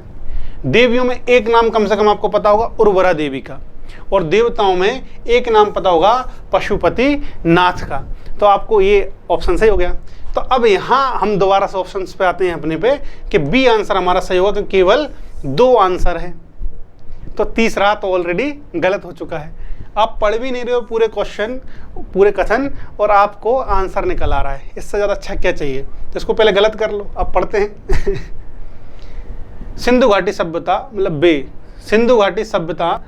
देवियों में एक नाम कम से कम आपको पता होगा उर्वरा देवी का, और देवताओं में एक नाम पता होगा पशुपति नाथ का। तो आपको ये ऑप्शन सही हो गया। तो अब यहाँ हम दोबारा से ऑप्शंस पे आते हैं अपने पे कि बी आंसर हमारा सही होगा, क्योंकि केवल 2 आंसर है। तो तीसरा तो ऑलरेडी गलत हो चुका है। आप पढ़ भी नहीं रहे हो पूरे क्वेश्चन, पूरे कथन, और आपको आंसर निकल आ रहा है। इससे ज़्यादा अच्छा क्या चाहिए? तो इसको पहले गलत कर लो। अब पढ़ते हैं। सिंधु घाटी सभ्यता मतलब बे, सिंधु घाटी सभ्यता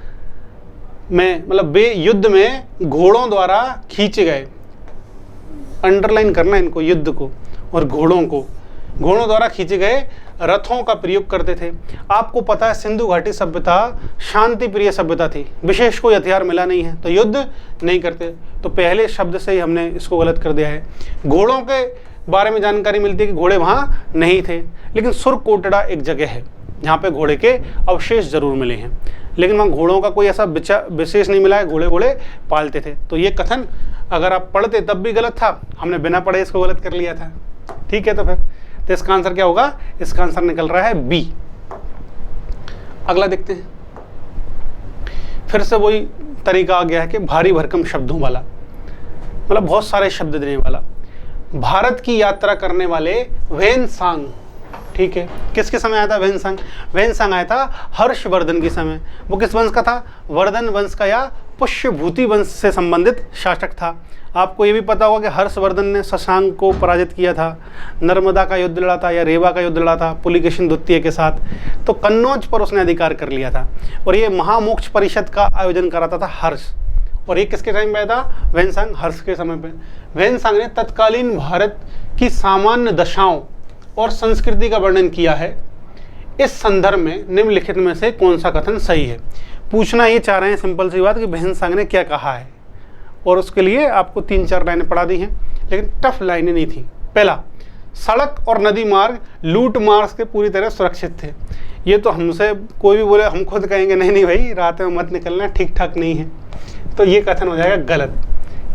में मतलब बे युद्ध में घोड़ों द्वारा खींचे गए, अंडरलाइन करना इनको, युद्ध को और घोड़ों को, घोड़ों द्वारा खींचे गए रथों का प्रयोग करते थे। आपको पता है सिंधु घाटी सभ्यता शांति प्रिय सभ्यता थी, विशेष कोई हथियार मिला नहीं है तो युद्ध नहीं करते। तो पहले शब्द से ही हमने इसको गलत कर दिया है। घोड़ों के बारे में जानकारी मिलती है कि घोड़े वहाँ नहीं थे, लेकिन सुरकोटड़ा एक जगह है जहाँ पे घोड़े के अवशेष जरूर मिले हैं, लेकिन वहाँ घोड़ों का कोई ऐसा विशेष नहीं मिला है, घोड़े पालते थे। तो ये कथन अगर आप पढ़ते तब भी गलत था, हमने बिना पढ़े इसको गलत कर लिया था। ठीक है, तो इसका आंसर क्या होगा? इसका आंसर निकल रहा है बी। अगला देखते हैं। फिर से वही तरीका आ गया है कि भारी भरकम शब्दों वाला, मतलब बहुत सारे शब्द देने वाला। भारत की यात्रा करने वाले वेनसांग, ठीक है, किसके समय आया था वेनसांग? वेनसांग आया था हर्षवर्धन के समय। वो किस वंश का था? वर्धन वंश का या पुष्यभूति वंश से संबंधित शासक था। आपको ये भी पता होगा कि हर्षवर्धन ने शशांक को पराजित किया था, नर्मदा का युद्ध लड़ा था या रेवा का युद्ध लड़ा था पुलिकेशिन द्वितीय के साथ। तो कन्नौज पर उसने अधिकार कर लिया था, और ये महामोक्ष परिषद का आयोजन कराता था हर्ष। और ये किसके टाइम पे आया था? वेनसांग, हर्ष के समय पे। वेनसांग ने तत्कालीन भारत की सामान्य दशाओं और संस्कृति का वर्णन किया है। इस संदर्भ में निम्नलिखित में से कौन सा कथन सही है? पूछना ये चाह रहे हैं सिंपल सी बात कि वेनसांग ने क्या कहा है, और उसके लिए आपको 3-4 लाइनें पढ़ा दी हैं, लेकिन टफ लाइनें नहीं थी। पहला, सड़क और नदी मार्ग लूट मार के पूरी तरह सुरक्षित थे। ये तो हमसे कोई भी बोले हम खुद कहेंगे नहीं नहीं भाई रात में मत निकलना, ठीक ठाक नहीं है, तो ये कथन हो जाएगा गलत।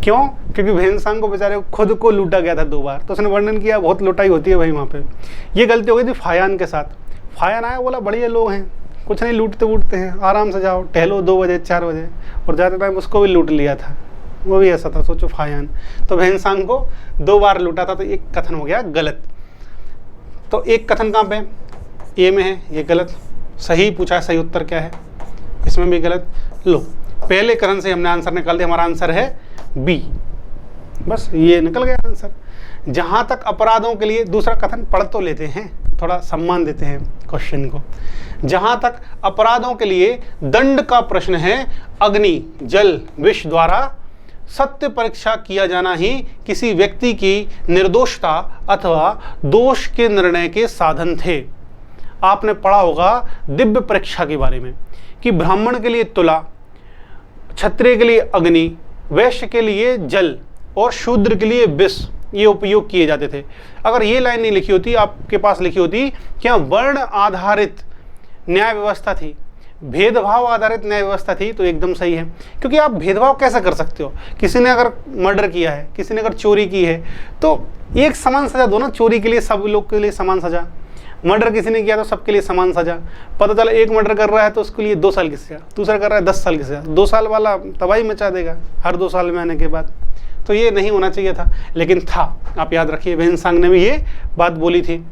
क्यों? क्योंकि वेनसांग को बेचारे खुद को लूटा गया था 2 बार, तो उसने वर्णन किया बहुत लुटाई होती है भाई वहाँ पे। ये गलती हो गई थी फायान के साथ। फायान आया, बोला बढ़िया लोग हैं, कुछ नहीं लूटते वूटते हैं, आराम से जाओ टहलो 2 बजे 4 बजे, और ज़्यादा टाइम उसको भी लूट लिया था, वो भी ऐसा था। सोचो फायान, तो वेनसांग को 2 बार लूटा था, तो एक कथन हो गया गलत। तो एक कथन कहाँ पे? ए में है, ये गलत। सही पूछा है, सही उत्तर क्या है? इसमें भी गलत। लो, पहले कथन से हमने आंसर निकाल दिया, हमारा आंसर है बी। बस ये निकल गया आंसर। जहाँ तक अपराधों के लिए, दूसरा कथन पढ़ तो लेते हैं, थोड़ा सम्मान देते हैं क्वेश्चन को। जहाँ तक अपराधों के लिए दंड का प्रश्न है, अग्नि, जल, विष द्वारा सत्य परीक्षा किया जाना ही किसी व्यक्ति की निर्दोषता अथवा दोष के निर्णय के साधन थे। आपने पढ़ा होगा दिव्य परीक्षा के बारे में कि ब्राह्मण के लिए तुला, क्षत्रिय के लिए अग्नि, वैश्य के लिए जल और शूद्र के लिए विष ये उपयोग किए जाते थे। अगर ये लाइन नहीं लिखी होती, आपके पास लिखी होती क्या वर्ण आधारित न्याय व्यवस्था थी, भेदभाव आधारित न्याय व्यवस्था थी, तो एकदम सही है। क्योंकि आप भेदभाव कैसे कर सकते हो? किसी ने अगर मर्डर किया है, किसी ने अगर चोरी की है, तो एक समान सजा दो ना। चोरी के लिए सब लोग के लिए समान सजा, मर्डर किसी ने किया तो सबके लिए समान सजा। पता चला एक मर्डर कर रहा है तो उसके लिए 2 साल की सजा, दूसरा कर रहा है 10 साल की सजा। 2 साल वाला तबाही मचा देगा हर 2 साल में आने के बाद। तो ये नहीं होना चाहिए था, लेकिन था। आप याद रखिए, वेनसांग ने भी ये बात बोली थी।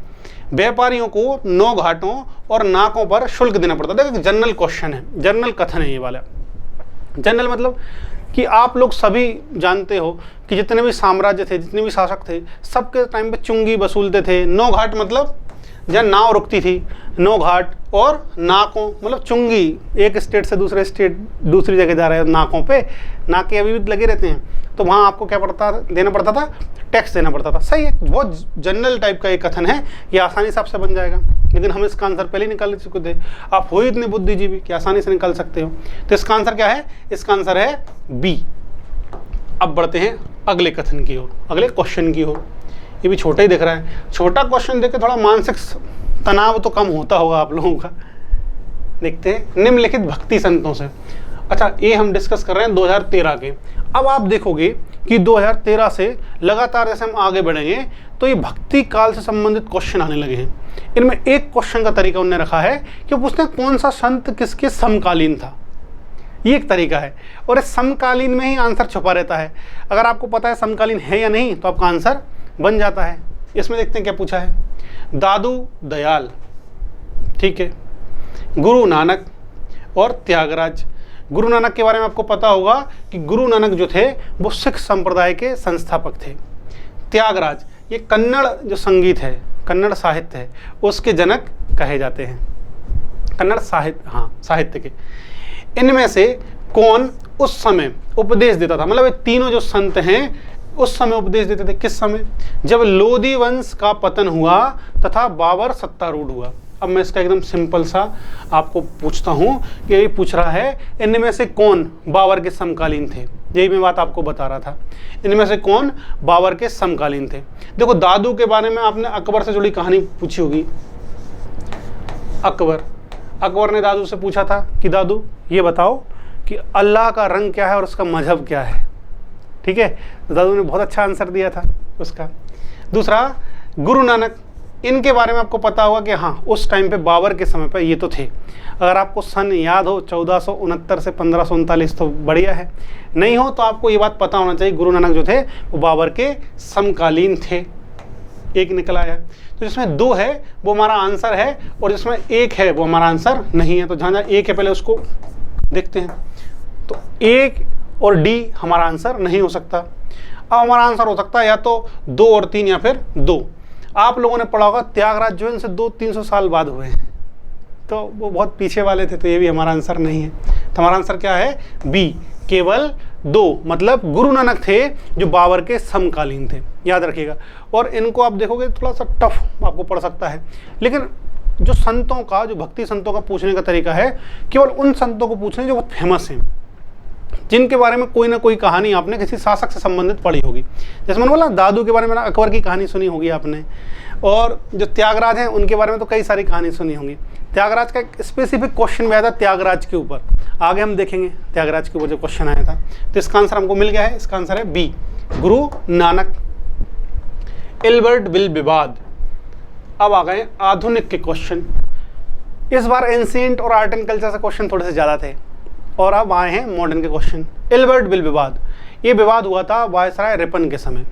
व्यापारियों को 9 घाटों और नाकों पर शुल्क देना पड़ता था। देखो जनरल क्वेश्चन है, जनरल कथन है ये वाला। जनरल मतलब कि आप लोग सभी जानते हो कि जितने भी साम्राज्य थे, जितने भी शासक थे, सबके टाइम पे चुंगी वसूलते थे। 9 घाट मतलब जहाँ नाव रुकती थी, 9 घाट, और नाकों मतलब चुंगी, एक स्टेट से दूसरे स्टेट दूसरी जगह जा रहे हैं नाकों पे, नाके अभी भी लगे रहते हैं, तो वहाँ आपको क्या देना पड़ता था? टैक्स देना पड़ता था। सही है, बहुत जनरल टाइप का एक कथन है, ये आसानी से आपसे बन जाएगा। लेकिन हम इसका आंसर पहले ही निकाल चुके थे। आप हो इतने बुद्धिजीवी कि आसानी से निकाल सकते हो। तो इसका आंसर क्या है? इसका आंसर है बी। अब बढ़ते हैं अगले कथन की ओर, अगले क्वेश्चन की ओर। ये भी छोटा ही दिख रहा है। छोटा क्वेश्चन देख के थोड़ा मानसिक तनाव तो कम होता होगा आप लोगों का। देखते हैं, निम्नलिखित भक्ति संतों से। अच्छा, ये हम डिस्कस कर रहे हैं 2013 के। अब आप देखोगे कि 2013 से लगातार जैसे हम आगे बढ़ेंगे तो ये भक्ति काल से संबंधित क्वेश्चन आने लगे हैं। इनमें एक क्वेश्चन का तरीका उन्होंने रखा है कि पूछते हैं कौन सा संत किसके समकालीन था, ये एक तरीका है। और इस समकालीन में ही आंसर छुपा रहता है। अगर आपको पता है समकालीन है या नहीं तो आपका आंसर बन जाता है। इसमें देखते हैं क्या पूछा है। दादू दयाल, ठीक है, गुरु नानक और त्यागराज। गुरु नानक के बारे में आपको पता होगा कि गुरु नानक जो थे वो सिख संप्रदाय के संस्थापक थे। त्यागराज ये कन्नड़ जो संगीत है, कन्नड़ साहित्य है, उसके जनक कहे जाते हैं, कन्नड़ साहित्य, हाँ साहित्य के। इनमें से कौन उस समय उपदेश देता था, मतलब ये तीनों जो संत हैं उस समय उपदेश देते थे। किस समय? जब लोधी वंश का पतन हुआ तथा बाबर सत्तारूढ़ हुआ। अब मैं इसका एकदम सिंपल सा आपको पूछता हूँ कि ये पूछ रहा है इनमें से कौन बाबर के समकालीन थे, यही मैं बात आपको बता रहा था। इनमें से कौन बाबर के समकालीन थे। देखो दादू के बारे में आपने अकबर से जुड़ी कहानी पूछी होगी। अकबर ने दादू से पूछा था कि दादू ये बताओ कि अल्लाह का रंग क्या है और उसका मजहब क्या है, ठीक है। दादू ने बहुत अच्छा आंसर दिया था उसका। दूसरा गुरु नानक, इनके बारे में आपको पता होगा कि हाँ उस टाइम पे बाबर के समय पे ये तो थे। अगर आपको सन याद हो 1469 से 1539 तो बढ़िया है, नहीं हो तो आपको ये बात पता होना चाहिए गुरु नानक जो थे वो बाबर के समकालीन थे। एक निकल आया, तो जिसमें 2 है वो हमारा आंसर है और जिसमें 1 है वो हमारा आंसर नहीं है। तो जहाँ जहाँ 1 है पहले उसको देखते हैं। तो 1 और डी हमारा आंसर नहीं हो सकता। अब हमारा आंसर हो सकता है या तो 2 और 3 या फिर 2। आप लोगों ने पढ़ा होगा त्यागराज जो है इनसे 200-300 साल बाद हुए हैं, तो वो बहुत पीछे वाले थे, तो ये भी हमारा आंसर नहीं है। तो हमारा आंसर क्या है? बी, केवल 2, मतलब गुरु नानक थे जो बाबर के समकालीन थे, याद रखिएगा। और इनको आप देखोगे थोड़ा सा टफ आपको पड़ सकता है, लेकिन जो संतों का, जो भक्ति संतों का पूछने का तरीका है केवल उन संतों को पूछने जो बहुत फेमस हैं, जिनके बारे में कोई ना कोई कहानी आपने किसी शासक से संबंधित पढ़ी होगी। जैसे मैंने बोला दादू के बारे में अकबर की कहानी सुनी होगी आपने, और जो त्यागराज हैं उनके बारे में तो कई सारी कहानी सुनी होंगी। त्यागराज का एक स्पेसिफिक क्वेश्चन भी आया था त्यागराज के ऊपर, आगे हम देखेंगे त्यागराज के ऊपर जो क्वेश्चन आया था। तो इसका आंसर हमको मिल गया है, इसका आंसर है बी, गुरु नानक। इल्बर्टविल विवाद। अब आ गए आधुनिक के क्वेश्चन। इस बार एंशिएंट और आर्ट एंड कल्चर से क्वेश्चन थोड़े से ज़्यादा थे, और अब आए हैं मॉडर्न के क्वेश्चन। इल्बर्टविल विवाद, ये विवाद हुआ था वायसराय रिपन के समय।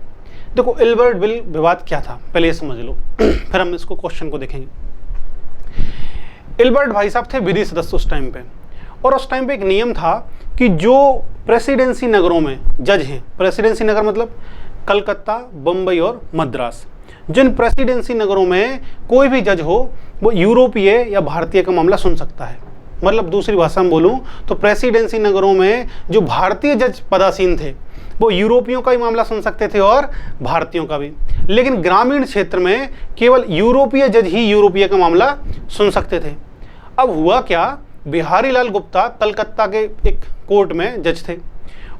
देखो इल्बर्टविल विवाद क्या था पहले ये समझ लो, फिर हम इसको क्वेश्चन को देखेंगे। इल्बर्ट भाई साहब थे विधि सदस्य उस टाइम पे, और उस टाइम पे एक नियम था कि जो प्रेसिडेंसी नगरों में जज हैं, प्रेसिडेंसी नगर मतलब कलकत्ता, बम्बई और मद्रास, जिन प्रेसिडेंसी नगरों में कोई भी जज हो वो यूरोपीय या भारतीय का मामला सुन सकता है। मतलब दूसरी भाषा में बोलूँ तो प्रेसिडेंसी नगरों में जो भारतीय जज पदासीन थे वो यूरोपियों का भी मामला सुन सकते थे और भारतीयों का भी, लेकिन ग्रामीण क्षेत्र में केवल यूरोपीय जज ही यूरोपीय का मामला सुन सकते थे। अब हुआ क्या, बिहारी लाल गुप्ता कलकत्ता के एक कोर्ट में जज थे,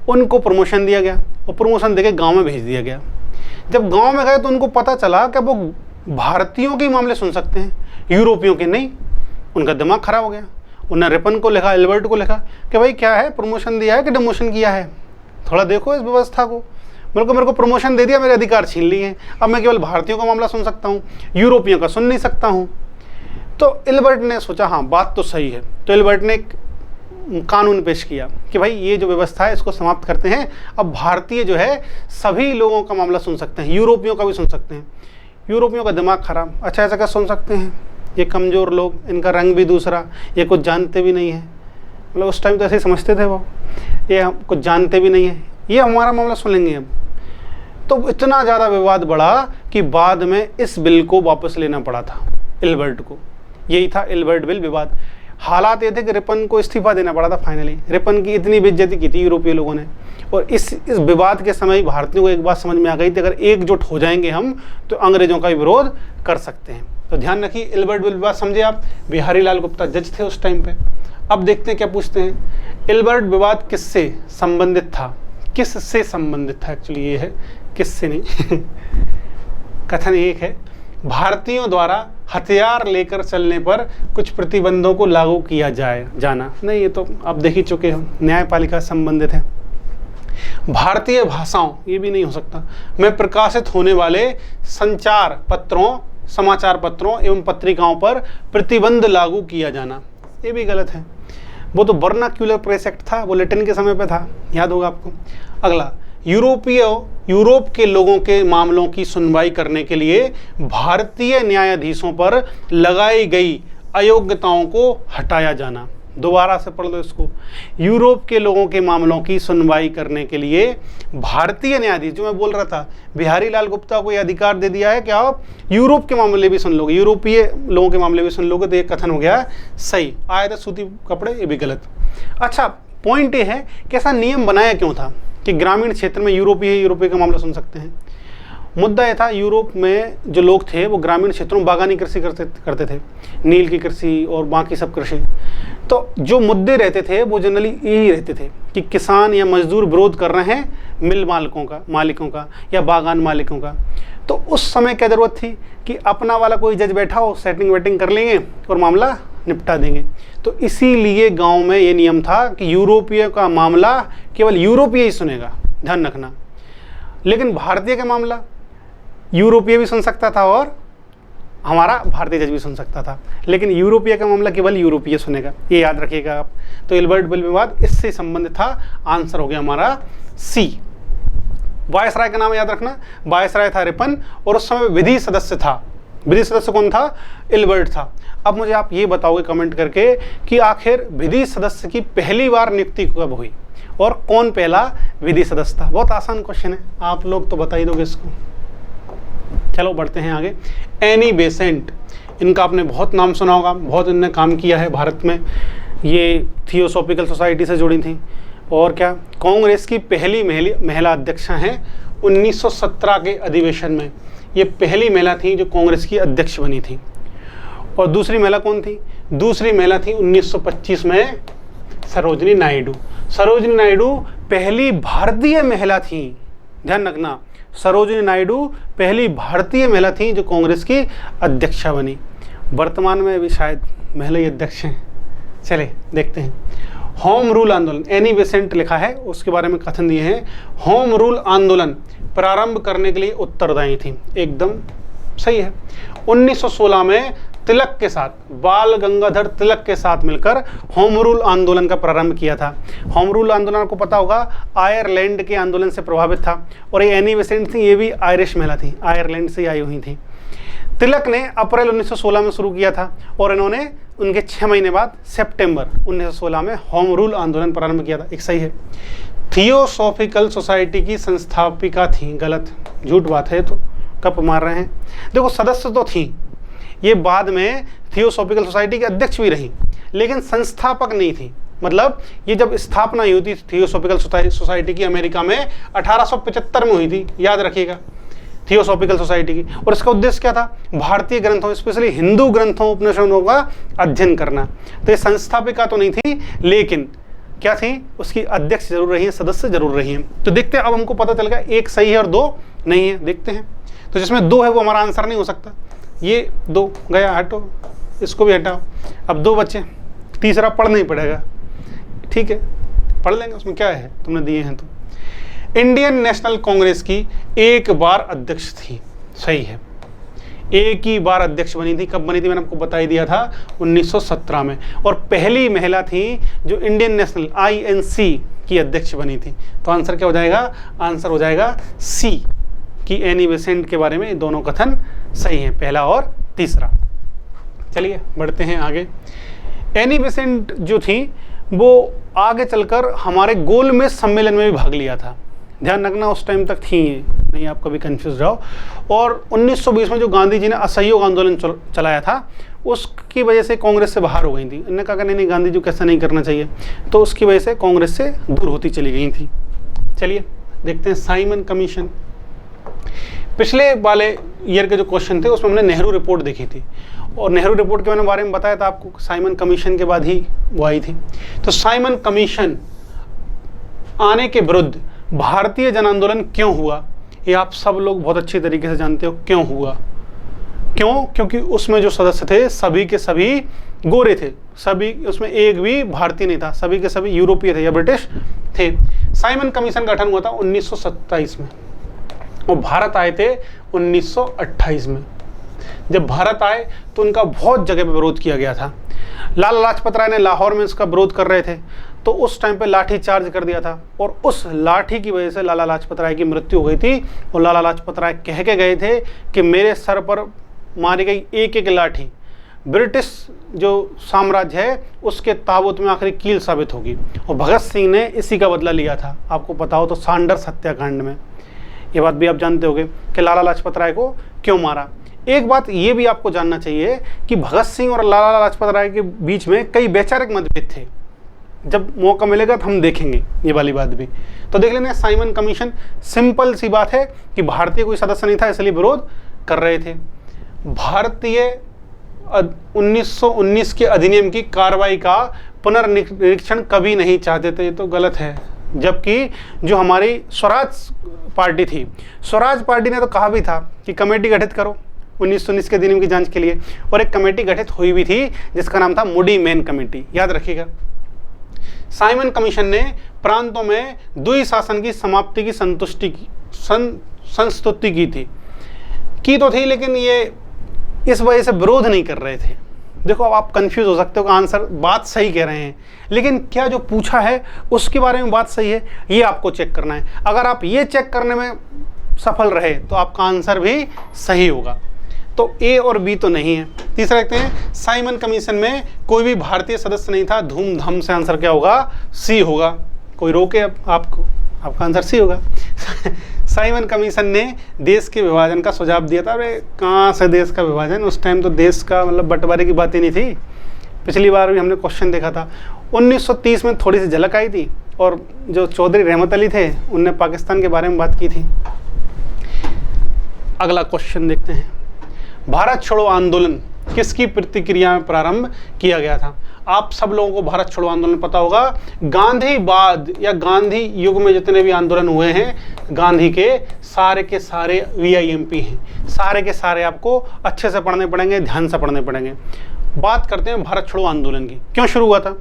उनको प्रमोशन दिया गया और प्रमोशन देके गांव में भेज दिया गया। जब गांव में गए तो उनको पता चला कि वो भारतीयों के मामले सुन सकते हैं, यूरोपियों के नहीं। उनका दिमाग खराब हो गया। उन्होंने रिपन को लिखा, एल्बर्ट को लिखा कि भाई क्या है, प्रमोशन दिया है कि डिमोशन किया है, थोड़ा देखो इस व्यवस्था को। मेरे को प्रमोशन दे दिया, मेरे अधिकार छीन लिए हैं, अब मैं केवल भारतीयों का मामला सुन सकता हूँ, यूरोपियों का सुन नहीं सकता हूँ। तो एल्बर्ट ने सोचा हाँ बात तो सही है, तो एल्बर्ट ने एक कानून पेश किया कि भाई ये जो व्यवस्था है इसको समाप्त करते हैं। अब भारतीय जो है सभी लोगों का मामला सुन सकते हैं, यूरोपियों का भी सुन सकते हैं। यूरोपियों का दिमाग खराब, अच्छा ऐसा क्या सुन सकते हैं, ये कमज़ोर लोग, इनका रंग भी दूसरा, ये कुछ जानते भी नहीं है, मतलब उस टाइम तो ऐसे ही समझते थे वो, ये हम कुछ जानते भी नहीं है, ये हमारा मामला सुन लेंगे अब। तो इतना ज़्यादा विवाद बढ़ा कि बाद में इस बिल को वापस लेना पड़ा था एल्बर्ट को। यही था एल्बर्टविल विवाद। हालात ये थे कि रिपन को इस्तीफा देना पड़ा था फाइनली। रिपन की इतनी बेइज्जती की थी यूरोपीय लोगों ने, और इस विवाद के समय भारतीयों को एक बात समझ में आ गई थी, अगर एकजुट हो जाएंगे हम तो अंग्रेजों का भी विरोध कर सकते हैं। तो ध्यान रखिए एल्बर्टविल विवाद समझे आप। बिहारी लाल गुप्ता जज थे उस टाइम पे। अब देखते हैं क्या पूछते हैं। एल्बर्ट विवाद किससे संबंधित था, किससे संबंधित था, एक्चुअली ये है किससे नहीं कथन एक है, भारतीयों द्वारा हथियार लेकर चलने पर कुछ प्रतिबंधों को लागू किया जाना। नहीं, ये तो आप देख ही चुके हो, न्यायपालिका संबंधित है। भारतीय भाषाओं, ये भी नहीं हो सकता, में प्रकाशित होने वाले संचार पत्रों, समाचार पत्रों एवं पत्रिकाओं पर प्रतिबंध लागू किया जाना, ये भी गलत है। वो तो वर्नाक्यूलर प्रेस एक्ट था, वो लेटिन के समय पे था, याद होगा आपको। अगला, यूरोप के लोगों के मामलों की सुनवाई करने के लिए भारतीय न्यायाधीशों पर लगाई गई अयोग्यताओं को हटाया जाना। दोबारा से पढ़ लो इसको। यूरोप के लोगों के मामलों की सुनवाई करने के लिए भारतीय न्यायाधीश, जो मैं बोल रहा था, बिहारी लाल गुप्ता को यह अधिकार दे दिया है कि आप यूरोप के मामले भी सुन लोगे, यूरोपीय लोगों के मामले भी सुन लोगे, तो ये कथन हो गया सही। आए थे सूती कपड़े, ये भी गलत। अच्छा, पॉइंट ये है कि ऐसा नियम बनाया क्यों था कि ग्रामीण क्षेत्र में यूरोपीय का मामला सुन सकते हैं। मुद्दा यह था, यूरोप में जो लोग थे वो ग्रामीण क्षेत्रों में बागानी कृषि करते थे, नील की कृषि और बाकी सब कृषि। तो जो मुद्दे रहते थे वो जनरली यही रहते थे कि किसान या मजदूर विरोध कर रहे हैं मिल मालिकों का या बागान मालिकों का। तो उस समय क्या ज़रूरत थी कि अपना वाला कोई जज बैठा हो, सेटिंग वेटिंग कर लेंगे और मामला निपटा देंगे। तो इसीलिए गांव में ये नियम था कि यूरोपीय का मामला केवल यूरोपीय ही सुनेगा, ध्यान रखना। लेकिन भारतीय का मामला यूरोपीय भी सुन सकता था और हमारा भारतीय जज भी सुन सकता था, लेकिन यूरोपीय का मामला केवल यूरोपीय सुनेगा, ये याद रखिएगा आप। तो एल्बर्ट बिल विवाद इससे संबंधित था। आंसर हो गया हमारा सी। वायसराय का नाम याद रखना, वायसराय था रिपन और उस समय विधि सदस्य था। विधि सदस्य कौन था? एल्बर्ट था। अब मुझे आप ये बताओगे कमेंट करके कि आखिर विधि सदस्य की पहली बार नियुक्ति कब हुई और कौन पहला विधि सदस्य था? बहुत आसान क्वेश्चन है, आप लोग तो बता ही दोगे इसको। चलो बढ़ते हैं आगे। एनी बेसेंट, इनका आपने बहुत नाम सुना होगा, बहुत इनने काम किया है भारत में। ये थियोसॉफिकल सोसाइटी से जुड़ी थी और क्या कांग्रेस की पहली महिला अध्यक्षा हैं 1917 के अधिवेशन में। ये पहली महिला थी जो कांग्रेस की अध्यक्ष बनी थी। और दूसरी महिला कौन थी? दूसरी महिला थी 1925 में सरोजिनी नायडू। सरोजिनी नायडू पहली भारतीय महिला थी, ध्यान रखना। सरोजिनी नायडू पहली भारतीय महिला थी जो कांग्रेस की अध्यक्षा बनी। वर्तमान में भी शायद महिला ही अध्यक्ष हैं। चले देखते हैं। होम रूल आंदोलन, एनी बेसेंट लिखा है, उसके बारे में कथन दिए हैं। होम रूल आंदोलन प्रारंभ करने के लिए उत्तरदायी थी, एकदम सही है। 1916 में तिलक के साथ, बाल गंगाधर तिलक के साथ मिलकर होम रूल आंदोलन का प्रारंभ किया था। होम रूल आंदोलन आपको पता होगा आयरलैंड के आंदोलन से प्रभावित था और ये एनी बेसेंट थी, ये भी आयरिश महिला थी, आयरलैंड से आई हुई थी। तिलक ने अप्रैल 1916 में शुरू किया था और इन्होंने उनके 6 महीने बाद सितंबर 1916 में होम रूल आंदोलन प्रारंभ किया था, एक सही है। थियोसॉफिकल सोसाइटी की संस्थापिका थी, गलत, झूठ बात है, तो कप मार रहे हैं। देखो सदस्य तो थी, ये बाद में थियोसॉफिकल सोसाइटी की अध्यक्ष भी रही, लेकिन संस्थापक नहीं थी। मतलब ये जब स्थापना हुई थी थियोसॉफिकल सोसाइटी की अमेरिका में 1875 में हुई थी, याद रखिएगा, थियोसॉफिकल सोसाइटी की। और इसका उद्देश्य क्या था? भारतीय ग्रंथों, स्पेशली हिंदू ग्रंथों उपनिषदों का अध्ययन करना। तो ये संस्थापिका तो नहीं थी, लेकिन क्या थी? उसकी अध्यक्ष जरूर रही है, सदस्य जरूर रही हैं। तो देखते हैं, अब हमको पता चल गया एक सही है और 2 नहीं है। देखते हैं, तो जिसमें 2 है वो हमारा आंसर नहीं हो सकता। ये 2 गया, हटो, इसको भी हटाओ। अब 2 बच्चे, तीसरा पढ़ना ही पड़ेगा, ठीक है, पढ़ लेंगे, उसमें क्या है, तुमने दिए हैं तो। इंडियन नेशनल कांग्रेस की एक बार अध्यक्ष थी, सही है, एक ही बार अध्यक्ष बनी थी। कब बनी थी? मैंने आपको बता ही दिया था, 1917 में। और पहली महिला थी जो इंडियन नेशनल INC की अध्यक्ष बनी थी। तो आंसर क्या हो जाएगा? आंसर हो जाएगा सी कि एनी बेसेंट के बारे में दोनों कथन सही हैं, पहला और तीसरा। चलिए बढ़ते हैं आगे। एनी बेसेंट जो थी वो आगे चलकर हमारे गोलमेज सम्मेलन में भी भाग लिया था, ध्यान रखना, उस टाइम तक थी, नहीं आप कभी कंफ्यूज जाओ। और 1920 में जो गांधी जी ने असहयोग आंदोलन चलाया था, उसकी वजह से कांग्रेस से बाहर हो गई थी। इन्होंने कहा नहीं, गांधी जी को कैसा नहीं करना चाहिए, तो उसकी वजह से कांग्रेस से दूर होती चली गई थी। चलिए देखते हैं साइमन कमीशन। पिछले वाले ईयर के जो क्वेश्चन थे उसमें हमने नेहरू रिपोर्ट देखी थी, और नेहरू रिपोर्ट के बारे में बताया था आपको, साइमन कमीशन के बाद ही वो आई थी। तो साइमन कमीशन आने के विरुद्ध भारतीय जन आंदोलन क्यों हुआ, ये आप सब लोग बहुत अच्छी तरीके से जानते हो क्यों हुआ। क्यों? क्योंकि उसमें जो सदस्य थे सभी के सभी गोरे थे, सभी, उसमें एक भी भारतीय नहीं था, सभी के सभी यूरोपीय थे या ब्रिटिश थे। साइमन कमीशन का गठन हुआ था 1927 में और भारत आए थे 1928 में। जब भारत आए तो उनका बहुत जगह पर विरोध किया गया था। लाला लाजपत राय ने लाहौर में इसका विरोध कर रहे थे तो उस टाइम पे लाठी चार्ज कर दिया था और उस लाठी की वजह से लाला लाजपत राय की मृत्यु हो गई थी। और लाला लाजपत राय कह के गए थे कि मेरे सर पर मारी गई एक एक लाठी ब्रिटिश जो साम्राज्य है उसके ताबूत में आखिरी कील साबित होगी। और भगत सिंह ने इसी का बदला लिया था, आपको पता हो तो सांडर्स हत्याकांड में। ये बात भी आप जानते होंगे कि लाला लाजपत राय को क्यों मारा। एक बात ये भी आपको जानना चाहिए कि भगत सिंह और लाला लाजपत राय के बीच में कई वैचारिक मतभेद थे। जब मौका मिलेगा तो हम देखेंगे ये वाली बात भी। तो देख लेना, साइमन कमीशन सिंपल सी बात है कि भारतीय कोई सदस्य नहीं था इसलिए विरोध कर रहे थे। भारतीय 1919 के अधिनियम की कार्रवाई का पुनर्निरीक्षण कभी नहीं चाहते थे, ये तो गलत है। जबकि जो हमारी स्वराज पार्टी थी, स्वराज पार्टी ने तो कहा भी था कि कमेटी गठित करो 1919 के अधिनियम की जांच के लिए, और एक कमेटी गठित हुई भी थी जिसका नाम था मूडी मैन कमेटी, याद रखिएगा। साइमन कमीशन ने प्रांतों में द्वि शासन की समाप्ति की संस्तुति की तो थी, लेकिन ये इस वजह से विरोध नहीं कर रहे थे। देखो अब आप कंफ्यूज हो सकते हो कि आंसर बात सही कह रहे हैं, लेकिन क्या जो पूछा है उसके बारे में बात सही है, ये आपको चेक करना है। अगर आप ये चेक करने में सफल रहे तो आपका आंसर भी सही होगा। तो ए और बी तो नहीं है। तीसरा देखते हैं, साइमन कमीशन में कोई भी भारतीय सदस्य नहीं था। धूमधाम से आंसर क्या होगा? सी होगा। कोई रोके आपको? आपका आंसर सी होगा। साइमन कमीशन ने देश के विभाजन का सुझाव दिया था। अरे कहाँ से देश का विभाजन, उस टाइम तो देश का मतलब बंटवारे की बात ही नहीं थी। पिछली बार भी हमने क्वेश्चन देखा था, 1930 में थोड़ी सी झलक आई थी और जो चौधरी रहमत अली थे उनने पाकिस्तान के बारे में बात की थी। अगला क्वेश्चन देखते हैं, भारत छोड़ो आंदोलन किसकी प्रतिक्रिया में प्रारंभ किया गया था? आप सब लोगों को भारत छोड़ो आंदोलन पता होगा। गांधीवाद या गांधी युग में जितने भी आंदोलन हुए हैं, गांधी के सारे VIMP हैं, सारे के सारे आपको अच्छे से पढ़ने पड़ेंगे, ध्यान से पढ़ने पड़ेंगे। बात करते हैं भारत छोड़ो आंदोलन की, क्यों शुरू हुआ था,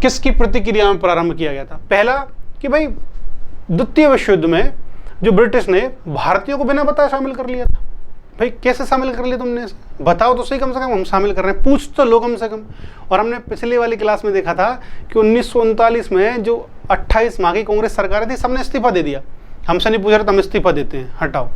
किसकी प्रतिक्रिया में प्रारंभ किया गया था? पहला कि भाई द्वितीय विश्व युद्ध में जो ब्रिटिश ने भारतीयों को बिना बताए शामिल कर लिया था। भाई कैसे शामिल कर लिया तुमने, बताओ तो सही, कम से कम हम शामिल कर रहे हैं, पूछ तो लो कम से कम। और हमने पिछली वाली क्लास में देखा था कि 1939 में जो 28 माह की कांग्रेस सरकार थी सबने इस्तीफा दे दिया। हमसे नहीं पूछ रहे तो हम इस्तीफा देते हैं, हटाओ।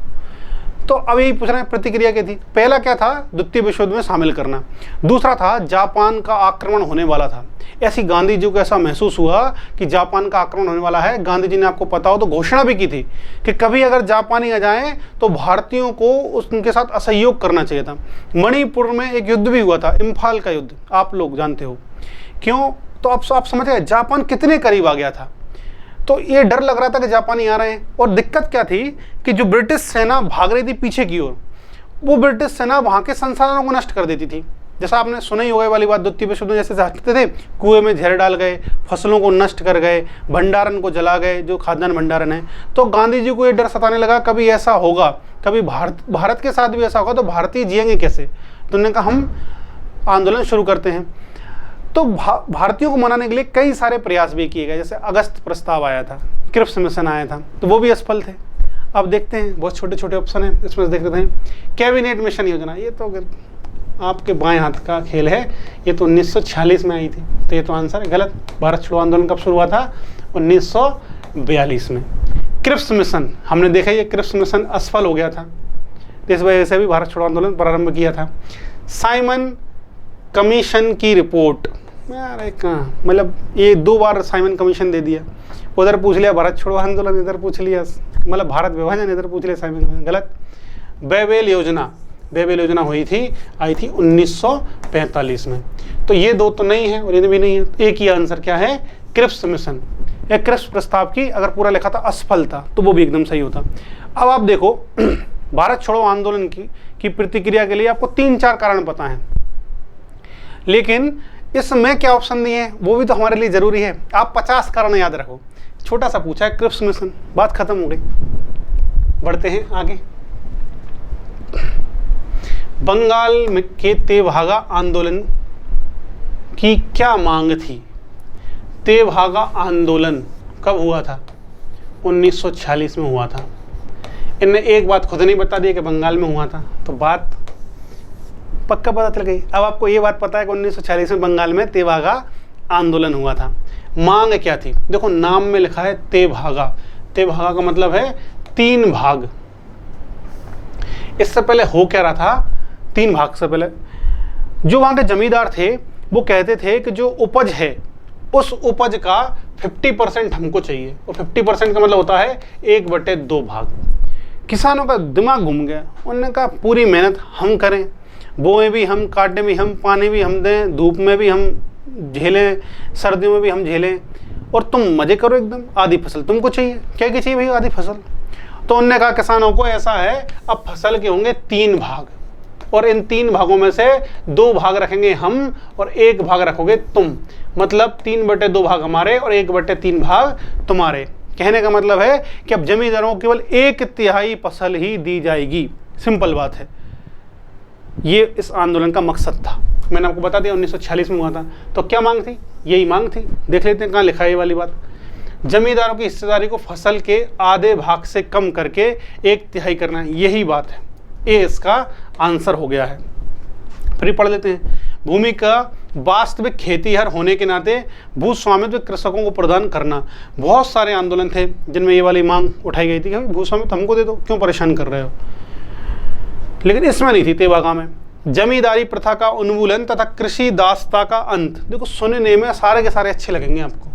तो अब यही पूछ रहे हैं प्रतिक्रिया क्या थी। पहला क्या था? द्वितीय विश्व युद्ध में शामिल करना। दूसरा था जापान का आक्रमण होने वाला था। ऐसी गांधी जी को ऐसा महसूस हुआ कि जापान का आक्रमण होने वाला है। गांधी जी ने, आपको पता हो तो, घोषणा भी की थी कि कभी अगर जापानी आ जाएं तो भारतीयों को उनके साथ असहयोग करना चाहिए था। मणिपुर में एक युद्ध भी हुआ था, इम्फाल का युद्ध, आप लोग जानते हो। क्यों? तो आप समझ गए जापान कितने करीब आ गया था। तो ये डर लग रहा था कि जापानी आ रहे हैं। और दिक्कत क्या थी कि जो ब्रिटिश सेना भाग रही थी पीछे की ओर, वो ब्रिटिश सेना वहाँ के संसाधनों को नष्ट कर देती थी। जैसा आपने सुना ही होगा वाली बात, द्वितीय विश्व युद्ध जैसे हटते थे, कुएं में जहर डाल गए, फसलों को नष्ट कर गए, भंडारण को जला गए, जो खाद्यान्न भंडारण है। तो गांधी जी को ये डर सताने लगा कभी ऐसा होगा, कभी भारत के साथ भी ऐसा होगा तो भारतीय जिएंगे कैसे। तो उन्होंने कहा हम आंदोलन शुरू करते हैं। तो भारतीयों को मनाने के लिए कई सारे प्रयास भी किए गए, जैसे अगस्त प्रस्ताव आया था, क्रिप्स मिशन आया था, तो वो भी असफल थे। अब देखते हैं, बहुत छोटे छोटे ऑप्शन हैं, इसमें देख लेते हैं। कैबिनेट मिशन योजना, ये तो आपके बाएं हाथ का खेल है, ये तो 1946 में आई थी, तो ये तो आंसर है गलत। भारत छोड़ो आंदोलन कब शुरू हुआ था? 1942 में। क्रिप्स मिशन हमने देखा, ये क्रिप्स मिशन असफल हो गया था, तो इस वजह से भी भारत छोड़ो आंदोलन प्रारंभ किया था। साइमन कमीशन की रिपोर्ट, अरे कहाँ, मतलब ये 2 बार साइमन कमीशन दे दिया। उधर पूछ लिया भारत छोड़ो आंदोलन, इधर पूछ लिया मतलब भारत विभाजन, इधर पूछ लिया साइमन कमीशन, गलत। बेबेल योजना हुई थी, आई थी 1945 में। तो ये 2 तो नहीं है और ये भी नहीं है, एक ही आंसर क्या है? क्रिप्स मिशन या क्रिप्स प्रस्ताव की अगर पूरा लिखा था असफल था तो वो भी एकदम सही होता। अब आप देखो भारत छोड़ो आंदोलन की प्रतिक्रिया के लिए आपको 3-4 कारण पता है, लेकिन इसमें क्या ऑप्शन दिए हैं वो भी तो हमारे लिए जरूरी है। आप 50 कारण याद रखो, छोटा सा पूछा है क्रिप्स मिशन, बात खत्म हो गई। बढ़ते हैं आगे। बंगाल में के तेभागा आंदोलन की क्या मांग थी? तेभागा आंदोलन कब हुआ था? 1946 में हुआ था। इनने एक बात खुद नहीं बता दी कि बंगाल में हुआ था, तो बात पक्का पता चल गई। अब आपको ये बात पता है कि 1946 में बंगाल में तेभागा आंदोलन हुआ था। मांग क्या थी? देखो नाम में लिखा है तेभागा। तेभागा का मतलब है 3 भाग। इससे पहले हो क्या रहा था? 3 भाग से पहले जो वहां के जमींदार थे वो कहते थे कि जो उपज है उस उपज का 50% हमको चाहिए, और 50% का मतलब होता है 1/2 भाग। किसानों का दिमाग घूम गया। उन्होंने कहा पूरी मेहनत हम करें, बोएं भी हम, काटने भी हम, पानी भी हम दें, धूप में भी हम झेलें, सर्दियों में भी हम झेलें, और तुम मजे करो एकदम। आधी फसल तुमको चाहिए। क्या क्या चाहिए भाई? आधी फसल। तो उन्होंने कहा किसानों को ऐसा है, अब फसल के होंगे 3 भाग, और इन 3 भागों में से 2 भाग रखेंगे हम और 1 भाग रखोगे तुम। मतलब 3/2 भाग हमारे और 1/3 भाग तुम्हारे। कहने का मतलब है कि अब जमींदारों को केवल 1/3 फसल ही दी जाएगी। सिंपल बात है। ये इस आंदोलन का मकसद था। मैंने आपको बता दिया 1946 में हुआ था। तो क्या मांग थी? यही मांग थी। देख लेते हैं कहाँ लिखा है ये वाली बात। जमींदारों की हिस्सेदारी को फसल के आधे भाग से कम करके 1/3 करना है। यही बात है। ये इसका आंसर हो गया है। फिर पढ़ लेते हैं। भूमि का वास्तविक खेतीहर होने के नाते भूस्वामित्व कृषकों को प्रदान करना। बहुत सारे आंदोलन थे जिनमें ये वाली मांग उठाई गई थी कि भूस्वामित्व हमको दे दो, क्यों परेशान कर रहे हो। लेकिन इसमें नहीं थी तेभागा में। जमींदारी प्रथा का उन्मूलन तथा कृषि दासता का अंत। देखो सुनने में सारे के सारे अच्छे लगेंगे आपको,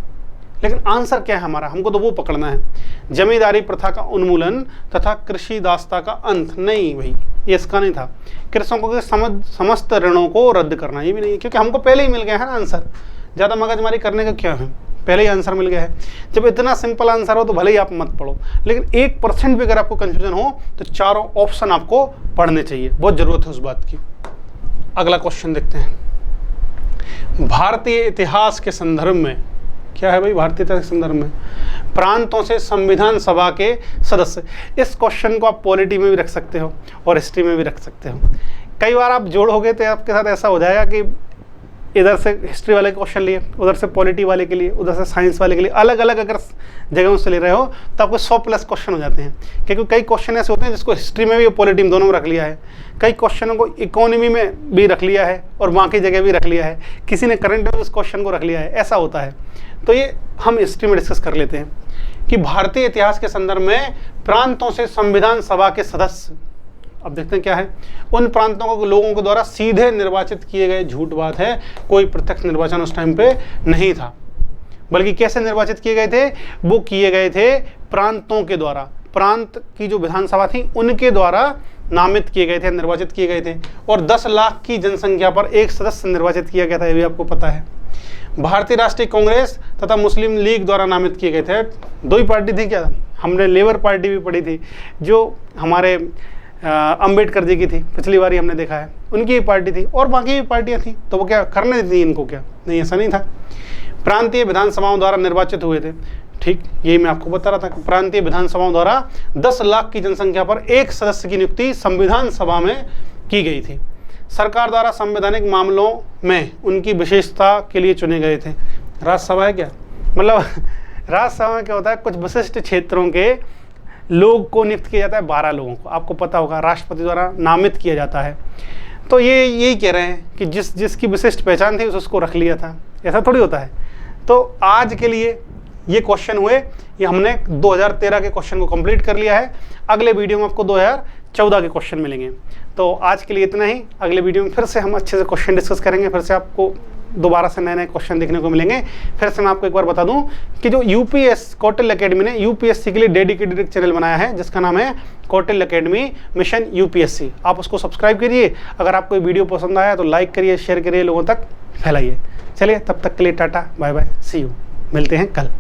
लेकिन आंसर क्या है हमारा? हमको तो वो पकड़ना है। जमींदारी प्रथा का उन्मूलन तथा कृषि दासता का अंत। नहीं भाई, ये इसका नहीं था। कृषकों के समस्त ऋणों को रद्द करना, ये भी नहीं है, क्योंकि हमको पहले ही मिल गया है ना आंसर। ज़्यादा मगजमारी करने का क्या है, पहले ही आंसर मिल गया है। जब इतना सिंपल आंसर हो तो भले ही आप मत पढ़ो, लेकिन 1% भी अगर आपको कन्फ्यूजन हो तो चारों ऑप्शन आपको पढ़ने चाहिए। बहुत ज़रूरत है उस बात की। अगला क्वेश्चन देखते हैं। भारतीय इतिहास के संदर्भ में क्या है भाई? भारतीय इतिहास के संदर्भ में प्रांतों से संविधान सभा के सदस्य। इस क्वेश्चन को आप पॉलिटी में भी रख सकते हो और हिस्ट्री में भी रख सकते हो। कई बार आप जोड़ोगे तो आपके साथ ऐसा हो जाएगा कि इधर से हिस्ट्री वाले क्वेश्चन लिए, उधर से पॉलिटी वाले के लिए, उधर से साइंस वाले के लिए, अलग अलग अगर जगहों से ले रहे हो तो आपको 100+ क्वेश्चन हो जाते हैं। क्योंकि कई क्वेश्चन ऐसे होते हैं जिसको हिस्ट्री में भी और पॉलिटी में दोनों में रख लिया है। कई क्वेश्चनों को इकोनॉमी में भी रख लिया है और बाकी जगह भी रख लिया है। किसी ने करंट अफेयर्स क्वेश्चन को रख लिया है, ऐसा होता है। तो ये हम हिस्ट्री में डिस्कस कर लेते हैं कि भारतीय इतिहास के संदर्भ में प्रांतों से संविधान सभा के सदस्य। अब देखते हैं क्या है। उन प्रांतों को लोगों के द्वारा सीधे निर्वाचित किए गए। झूठ बात है, कोई प्रत्यक्ष निर्वाचन उस टाइम पे नहीं था, बल्कि कैसे निर्वाचित किए गए थे? वो किए गए थे प्रांतों के द्वारा। प्रांत की जो विधानसभा थी उनके द्वारा नामित किए गए थे, निर्वाचित किए गए थे। और 10 लाख की जनसंख्या पर एक सदस्य निर्वाचित किया गया था, ये भी आपको पता है। भारतीय राष्ट्रीय कांग्रेस तथा मुस्लिम लीग द्वारा नामित किए गए थे। 2 ही पार्टी थी क्या? हमने लेबर पार्टी भी पढ़ी थी, जो हमारे अंबेडकर जी की थी, पिछली बार ही हमने देखा है, उनकी भी पार्टी थी, और बाकी भी पार्टियां थी। तो वो क्या करने देती इनको? क्या नहीं, ऐसा नहीं था। प्रांतीय विधानसभाओं द्वारा निर्वाचित हुए थे। ठीक, यही मैं आपको बता रहा था कि प्रांतीय विधानसभाओं द्वारा 10 लाख की जनसंख्या पर एक सदस्य की नियुक्ति संविधान सभा में की गई थी। सरकार द्वारा संवैधानिक मामलों में उनकी विशेषता के लिए चुने गए थे। राज्यसभा है क्या? मतलब राज्यसभा में क्या होता है? कुछ विशिष्ट क्षेत्रों के लोग को नियुक्त किया जाता है, 12 लोगों को। आपको पता होगा राष्ट्रपति द्वारा नामित किया जाता है। तो ये यही कह रहे हैं कि जिसकी विशिष्ट पहचान थी उसको रख लिया था। ऐसा थोड़ी होता है। तो आज के लिए ये क्वेश्चन हुए, ये हमने 2013 के क्वेश्चन को कंप्लीट कर लिया है। अगले वीडियो में आपको 2014 के क्वेश्चन मिलेंगे। तो आज के लिए इतना ही। अगले वीडियो में फिर से हम अच्छे से क्वेश्चन डिस्कस करेंगे, फिर से आपको दोबारा से नए नए क्वेश्चन देखने को मिलेंगे। फिर से मैं आपको एक बार बता दूं कि जो कौटिल्य एकेडमी ने यूपीएससी के लिए डेडिकेटेड एक चैनल बनाया है जिसका नाम है कौटिल्य एकेडमी मिशन यूपीएससी। आप उसको सब्सक्राइब करिए। अगर आपको वीडियो पसंद आया तो लाइक करिए, शेयर करिए, लोगों तक फैलाइए। चलिए, तब तक के लिए tata, bye bye, see you. मिलते हैं कल।